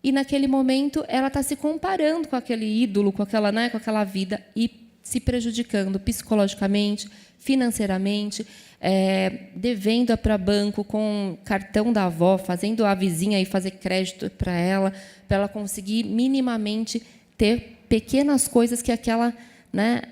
E, naquele momento, ela está se comparando com aquele ídolo, com aquela vida, e se prejudicando psicologicamente, financeiramente, devendo para banco com cartão da avó, fazendo a vizinha aí fazer crédito para ela conseguir minimamente ter pequenas coisas que aquela, né,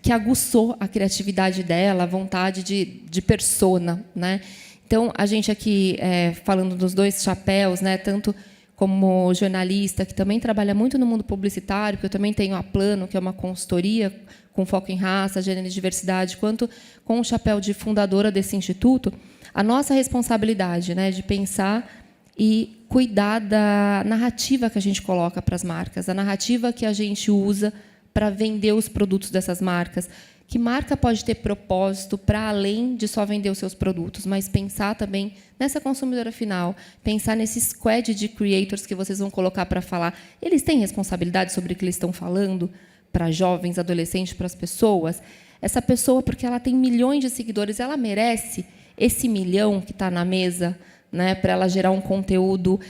que aguçou a criatividade dela, a vontade de persona, né? Então, a gente aqui, falando dos dois chapéus, né, tanto como jornalista, que também trabalha muito no mundo publicitário, porque eu também tenho a Plano, que é uma consultoria com foco em raça, gênero e diversidade, quanto com o chapéu de fundadora desse instituto, a nossa responsabilidade, né, de pensar e cuidar da narrativa que a gente coloca para as marcas, a narrativa que a gente usa para vender os produtos dessas marcas. Que marca pode ter propósito para além de só vender os seus produtos, mas pensar também nessa consumidora final, pensar nesse squad de creators que vocês vão colocar para falar. Eles têm responsabilidade sobre o que eles estão falando para jovens, adolescentes, para as pessoas? Essa pessoa, porque ela tem milhões de seguidores, ela merece esse milhão que está na mesa, né, para ela gerar um conteúdo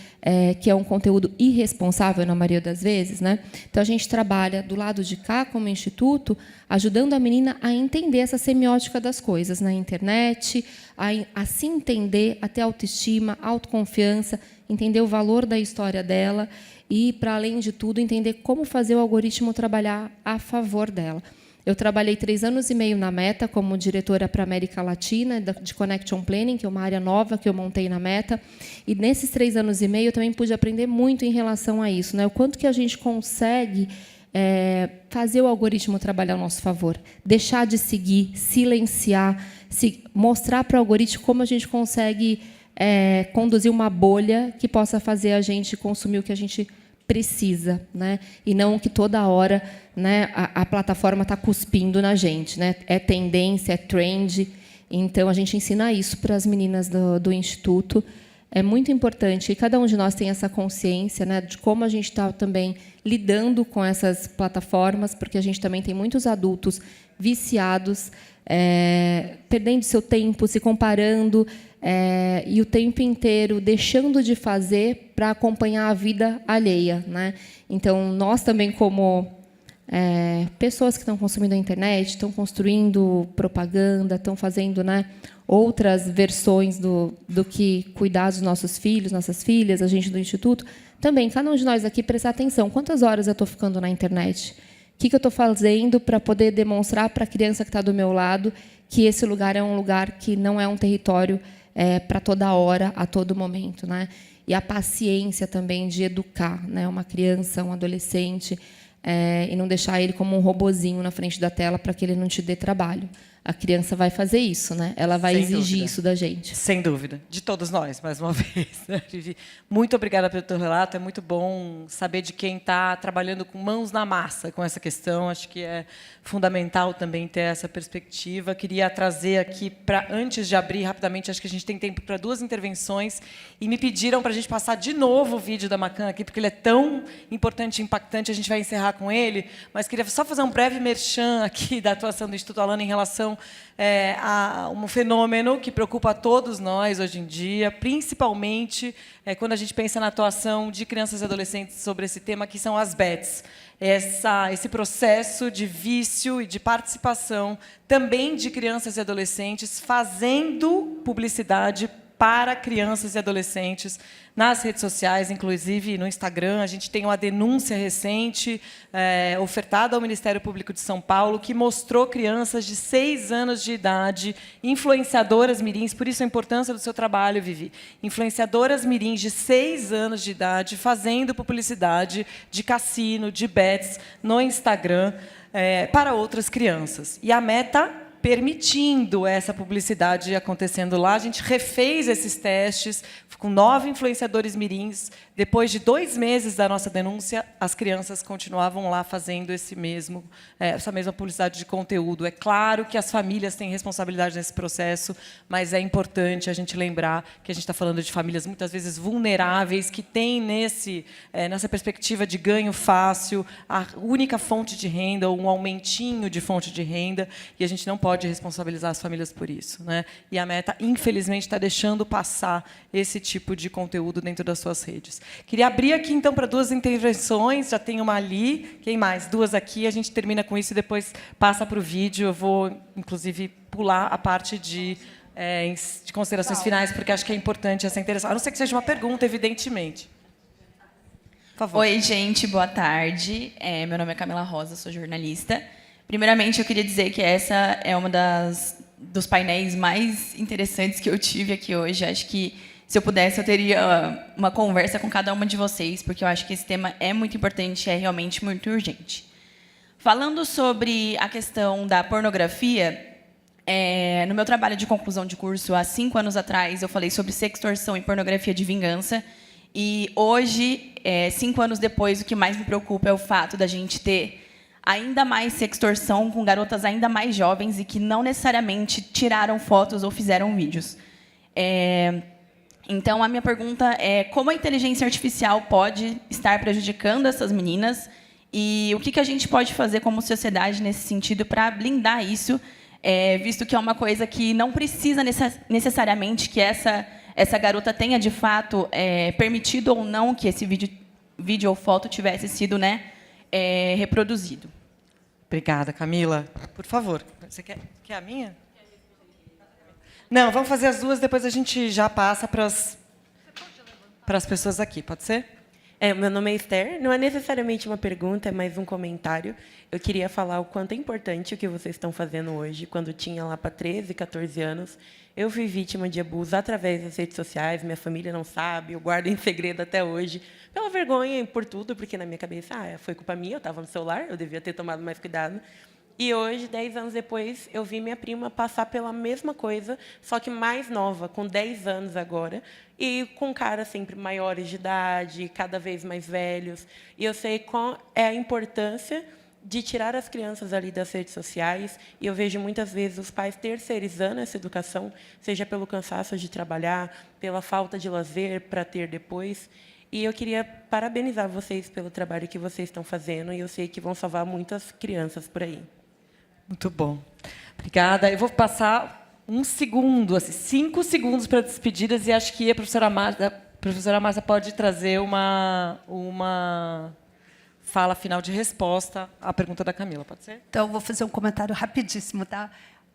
que é um conteúdo irresponsável na maioria das vezes, né? Então a gente trabalha do lado de cá como instituto, ajudando a menina a entender essa semiótica das coisas na internet, a se entender, a ter autoestima, autoconfiança, entender o valor da história dela e, para além de tudo, entender como fazer o algoritmo trabalhar a favor dela. Eu trabalhei 3 anos e meio na Meta como diretora para a América Latina, de Connection Planning, que é uma área nova que eu montei na Meta. E, nesses 3 anos e meio, eu também pude aprender muito em relação a isso, né? O quanto que a gente consegue fazer o algoritmo trabalhar ao nosso favor, deixar de seguir, silenciar, mostrar para o algoritmo como a gente consegue conduzir uma bolha que possa fazer a gente consumir o que a gente precisa, né? E não que toda hora, né, a plataforma está cuspindo na gente, né? É tendência, é trend. Então, a gente ensina isso para as meninas do Instituto. É muito importante que cada um de nós tenha essa consciência, né, de como a gente está também lidando com essas plataformas, porque a gente também tem muitos adultos viciados, perdendo seu tempo, se comparando, e o tempo inteiro deixando de fazer para acompanhar a vida alheia, né? Então, nós também, como pessoas que estão consumindo a internet, estão construindo propaganda, estão fazendo, né, outras versões do que cuidar dos nossos filhos, nossas filhas, a gente do Instituto, também, cada um de nós aqui, prestar atenção. Quantas horas eu estou ficando na internet? O que eu estou fazendo para poder demonstrar para a criança que está do meu lado que esse lugar é um lugar que não é um território para toda hora, a todo momento, né? E a paciência também de educar, né, uma criança, um adolescente, e não deixar ele como um robozinho na frente da tela para que ele não te dê trabalho. a criança vai fazer isso, né? Ela vai Sem exigir dúvida. isso da gente. Sem dúvida. De todos nós, mais uma vez, né, Vivi? Muito obrigada pelo teu relato. É muito bom saber de quem está trabalhando com mãos na massa com essa questão. Acho que é fundamental também ter essa perspectiva. Queria trazer aqui, antes de abrir rapidamente, acho que a gente tem tempo para 2 intervenções, e me pediram para a gente passar de novo o vídeo da Macan aqui, porque ele é tão importante e impactante, a gente vai encerrar com ele, mas queria só fazer um breve merchan aqui da atuação do Instituto Alana em relação a um fenômeno que preocupa a todos nós hoje em dia, principalmente quando a gente pensa na atuação de crianças e adolescentes sobre esse tema, que são as BETs. Esse processo de vício e de participação também de crianças e adolescentes fazendo publicidade para crianças e adolescentes nas redes sociais, inclusive no Instagram. A gente tem uma denúncia recente ofertada ao Ministério Público de São Paulo que mostrou crianças de 6 anos de idade, influenciadoras mirins, por isso a importância do seu trabalho, Vivi, influenciadoras mirins de 6 anos de idade fazendo publicidade de cassino, de bets no Instagram para outras crianças. E a Meta permitindo essa publicidade acontecendo lá. A gente refez esses testes com 9 influenciadores mirins. Depois de 2 meses da nossa denúncia, as crianças continuavam lá fazendo essa mesma publicidade de conteúdo. É claro que as famílias têm responsabilidade nesse processo, mas é importante a gente lembrar que a gente está falando de famílias muitas vezes vulneráveis, que têm nessa perspectiva de ganho fácil, a única fonte de renda, ou um aumentinho de fonte de renda, e a gente não pode responsabilizar as famílias por isso, né? E a Meta, infelizmente, está deixando passar esse tipo de conteúdo dentro das suas redes. Queria abrir aqui, então, para 2 intervenções. Já tem uma ali. Quem mais? 2 aqui. A gente termina com isso e depois passa para o vídeo. Eu vou, inclusive, pular a parte de considerações finais, porque acho que é importante essa interação. A não ser que seja uma pergunta, evidentemente. Por favor. Oi, gente. Boa tarde. Meu nome é Camila Rosa, sou jornalista. Primeiramente, eu queria dizer que essa é uma dos painéis mais interessantes que eu tive aqui hoje. Acho que, se eu pudesse, eu teria uma conversa com cada uma de vocês, porque eu acho que esse tema é muito importante e é realmente muito urgente. Falando sobre a questão da pornografia, no meu trabalho de conclusão de curso, há 5 anos atrás, eu falei sobre sextorção e pornografia de vingança. E hoje, 5 anos depois, o que mais me preocupa é o fato da gente ter ainda mais sextorção com garotas ainda mais jovens e que não necessariamente tiraram fotos ou fizeram vídeos. Então, a minha pergunta é como a inteligência artificial pode estar prejudicando essas meninas e o que a gente pode fazer como sociedade nesse sentido para blindar isso, visto que é uma coisa que não precisa necessariamente que essa garota tenha, de fato, permitido ou não que esse vídeo ou foto tivesse sido, reproduzido. Obrigada, Camila. Por favor. Você quer a minha? Não, vamos fazer as 2, depois a gente já passa para as pessoas aqui. Pode ser? Meu nome é Esther. Não é necessariamente uma pergunta, é mais um comentário. Eu queria falar o quanto é importante o que vocês estão fazendo hoje. Quando tinha lá para 13, 14 anos, eu fui vítima de abuso através das redes sociais. Minha família não sabe, eu guardo em segredo até hoje. Pela vergonha e por tudo, porque na minha cabeça, foi culpa minha, eu estava no celular, eu devia ter tomado mais cuidado. E hoje, 10 anos depois, eu vi minha prima passar pela mesma coisa, só que mais nova, com 10 anos agora, e com caras sempre maiores de idade, cada vez mais velhos. E eu sei qual é a importância de tirar as crianças ali das redes sociais, e eu vejo muitas vezes os pais terceirizando essa educação, seja pelo cansaço de trabalhar, pela falta de lazer para ter depois. E eu queria parabenizar vocês pelo trabalho que vocês estão fazendo, e eu sei que vão salvar muitas crianças por aí. Muito bom. Obrigada. Eu vou passar 1 segundo, 5 segundos para despedidas, e acho que a professora Márcia pode trazer uma fala final de resposta à pergunta da Camila. Pode ser? Então, vou fazer um comentário rapidíssimo, tá?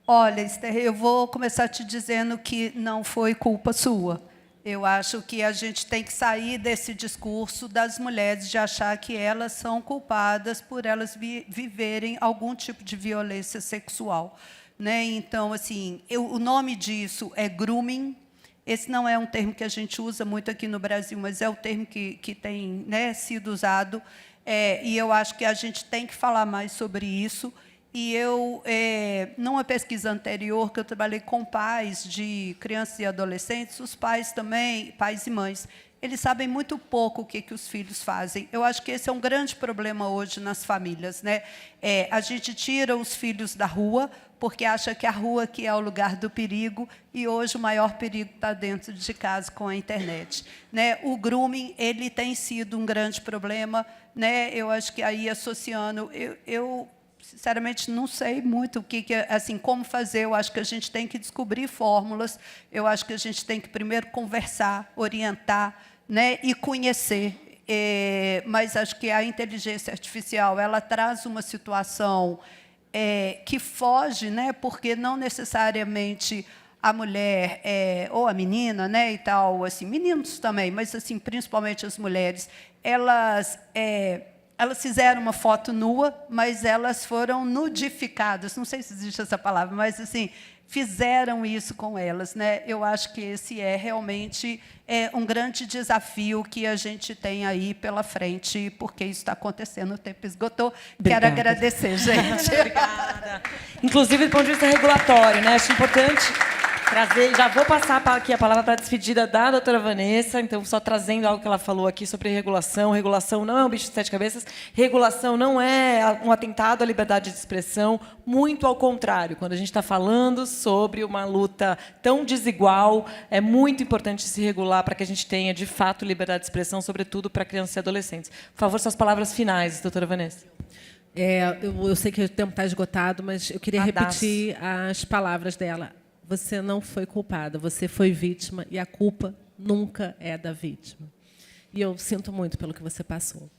Olha, Esther, eu vou começar te dizendo que não foi culpa sua. Eu acho que a gente tem que sair desse discurso das mulheres de achar que elas são culpadas por elas viverem algum tipo de violência sexual, né? Então, assim, o nome disso é grooming. Esse não é um termo que a gente usa muito aqui no Brasil, mas é o termo que tem, sido usado. E eu acho que a gente tem que falar mais sobre isso. E eu, numa pesquisa anterior, que eu trabalhei com pais de crianças e adolescentes, os pais também, pais e mães, eles sabem muito pouco o que os filhos fazem. Eu acho que esse é um grande problema hoje nas famílias, né? A gente tira os filhos da rua, porque acha que a rua que é o lugar do perigo, e hoje o maior perigo está dentro de casa com a internet, né? O grooming, ele tem sido um grande problema, né? Eu acho que aí, associando, eu sinceramente, não sei muito assim, como fazer. Eu acho que a gente tem que descobrir fórmulas. Eu acho que a gente tem que primeiro conversar, orientar, né, e conhecer. Mas acho que a inteligência artificial ela traz uma situação que foge, né, porque não necessariamente a mulher ou a menina, né, e tal, assim, meninos também, mas assim, principalmente as mulheres, elas fizeram uma foto nua, mas elas foram nudificadas. Não sei se existe essa palavra, mas assim, fizeram isso com elas, né? Eu acho que esse é realmente um grande desafio que a gente tem aí pela frente, porque isso está acontecendo, o tempo esgotou. Obrigada. Quero agradecer, gente. Obrigada. Inclusive, do ponto de vista regulatório, né? Acho importante trazer, já vou passar aqui a palavra para a despedida da doutora Vanessa, então, só trazendo algo que ela falou aqui sobre regulação. Regulação não é um bicho de sete cabeças, regulação não é um atentado à liberdade de expressão, muito ao contrário. Quando a gente está falando sobre uma luta tão desigual, é muito importante se regular para que a gente tenha, de fato, liberdade de expressão, sobretudo para crianças e adolescentes. Por favor, suas palavras finais, doutora Vanessa. Eu sei que o tempo está esgotado, mas eu queria repetir as palavras dela. Você não foi culpada, você foi vítima, e a culpa nunca é da vítima. E eu sinto muito pelo que você passou.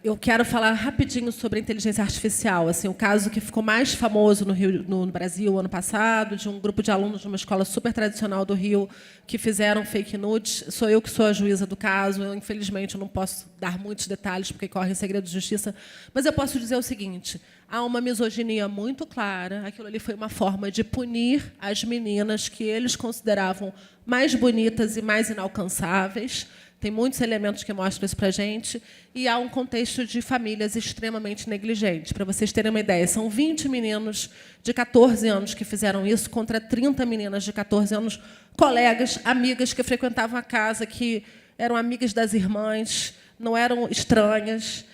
Eu quero falar rapidinho sobre a inteligência artificial. Assim, o caso que ficou mais famoso no Brasil ano passado, de um grupo de alunos de uma escola super tradicional do Rio que fizeram fake nudes. Sou eu que sou a juíza do caso. Eu, infelizmente, não posso dar muitos detalhes, porque corre em segredo de justiça. Mas eu posso dizer o seguinte: há uma misoginia muito clara. Aquilo ali foi uma forma de punir as meninas que eles consideravam mais bonitas e mais inalcançáveis. Tem muitos elementos que mostram isso para a gente. E há um contexto de famílias extremamente negligentes. Para vocês terem uma ideia, são 20 meninos de 14 anos que fizeram isso contra 30 meninas de 14 anos, colegas, amigas que frequentavam a casa, que eram amigas das irmãs, não eram estranhas.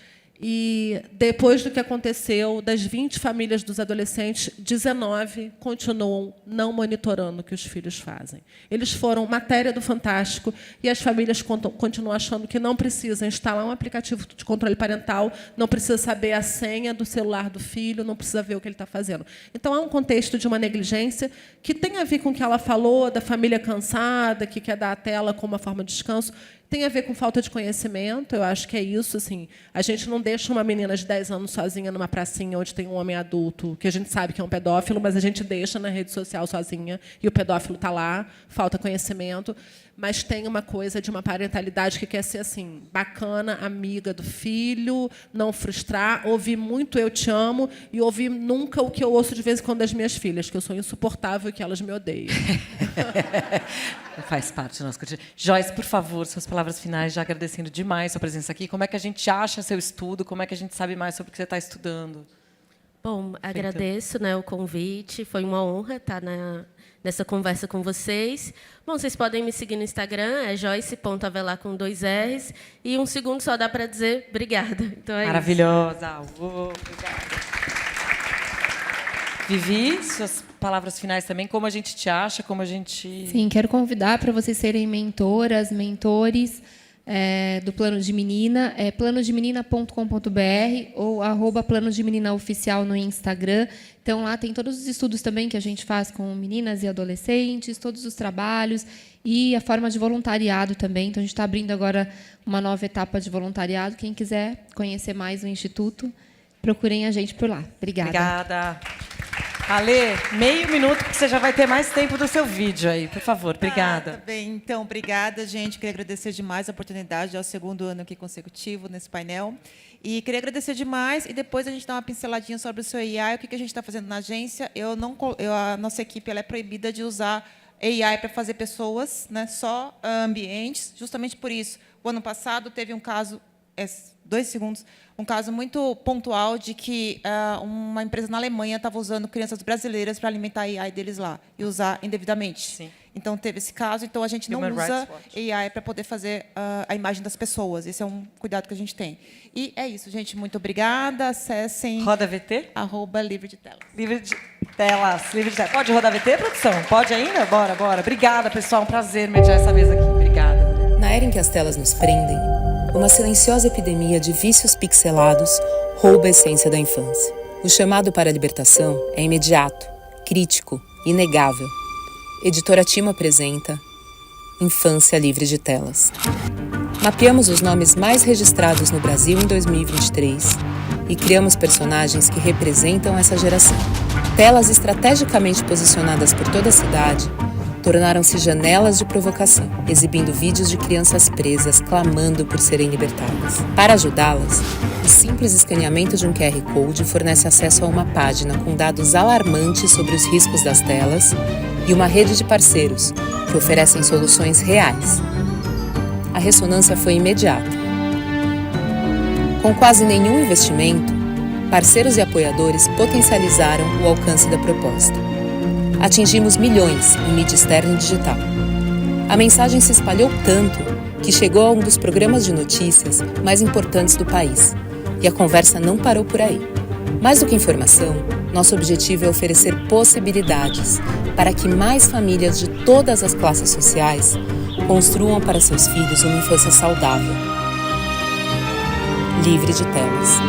E, depois do que aconteceu, das 20 famílias dos adolescentes, 19 continuam não monitorando o que os filhos fazem. Eles foram matéria do Fantástico e as famílias continuam achando que não precisam instalar um aplicativo de controle parental, não precisa saber a senha do celular do filho, não precisa ver o que ele está fazendo. Então, há um contexto de uma negligência que tem a ver com o que ela falou, da família cansada, que quer dar a tela como uma forma de descanso. Tem a ver com falta de conhecimento, eu acho que é isso. Assim, a gente não deixa uma menina de 10 anos sozinha numa pracinha onde tem um homem adulto, que a gente sabe que é um pedófilo, mas a gente deixa na rede social sozinha e o pedófilo está lá, falta conhecimento. Mas tem uma coisa de uma parentalidade que quer ser assim, bacana, amiga do filho, não frustrar, ouvir muito "eu te amo" e ouvir nunca o que eu ouço de vez em quando das minhas filhas, que eu sou insuportável e que elas me odeiam. Faz parte do nosso cotidiano. Joyce, por favor, suas palavras finais, já agradecendo demais sua presença aqui. Como é que a gente acha seu estudo? Como é que a gente sabe mais sobre o que você está estudando? Bom, agradeço, né, o convite. Foi uma honra estar nessa conversa com vocês. Bom, vocês podem me seguir no Instagram, é joyce.avelar com 2 R's. E um segundo só dá para dizer obrigada. Então é maravilhosa. Obrigada. Vivi, suas palavras finais também. Como a gente te acha, como a gente... Sim, quero convidar para vocês serem mentoras, mentores do Plano de Menina, planodemenina.com.br ou @planodemeninaoficial no Instagram. Então, lá tem todos os estudos também que a gente faz com meninas e adolescentes, todos os trabalhos e a forma de voluntariado também. Então, a gente está abrindo agora uma nova etapa de voluntariado. Quem quiser conhecer mais o Instituto, procurem a gente por lá. Obrigada. Obrigada. Ale, meio minuto, porque você já vai ter mais tempo do seu vídeo aí. Por favor, obrigada. Tá bem, então, obrigada, gente. Queria agradecer demais a oportunidade, é o 2º ano aqui consecutivo nesse painel. E queria agradecer demais, e depois a gente dá uma pinceladinha sobre o seu AI, o que a gente está fazendo na agência. A nossa equipe ela é proibida de usar AI para fazer pessoas, né, só ambientes, justamente por isso. O ano passado teve um caso 2 segundos, um caso muito pontual de que uma empresa na Alemanha estava usando crianças brasileiras para alimentar a AI deles lá e usar indevidamente. Sim. Então, teve esse caso. Então, a gente não Human usa Rights Watch. AI para poder fazer a imagem das pessoas. Esse é um cuidado que a gente tem. E é isso, gente. Muito obrigada. Acessem Roda VT? @livre de telas. Livre de telas. Livre de telas. Pode rodar VT, produção? Pode ainda? Bora, bora. Obrigada, pessoal. Um prazer mediar essa mesa aqui. Obrigada. Na era em que as telas nos prendem, uma silenciosa epidemia de vícios pixelados rouba a essência da infância. O chamado para a libertação é imediato, crítico, inegável. Editora Timo apresenta Infância Livre de Telas. Mapeamos os nomes mais registrados no Brasil em 2023 e criamos personagens que representam essa geração. Telas estrategicamente posicionadas por toda a cidade tornaram-se janelas de provocação, exibindo vídeos de crianças presas clamando por serem libertadas. Para ajudá-las, o simples escaneamento de um QR Code fornece acesso a uma página com dados alarmantes sobre os riscos das telas e uma rede de parceiros que oferecem soluções reais. A ressonância foi imediata. Com quase nenhum investimento, parceiros e apoiadores potencializaram o alcance da proposta. Atingimos milhões em mídia externa e digital. A mensagem se espalhou tanto que chegou a um dos programas de notícias mais importantes do país. E a conversa não parou por aí. Mais do que informação, nosso objetivo é oferecer possibilidades para que mais famílias de todas as classes sociais construam para seus filhos uma infância saudável, livre de telas.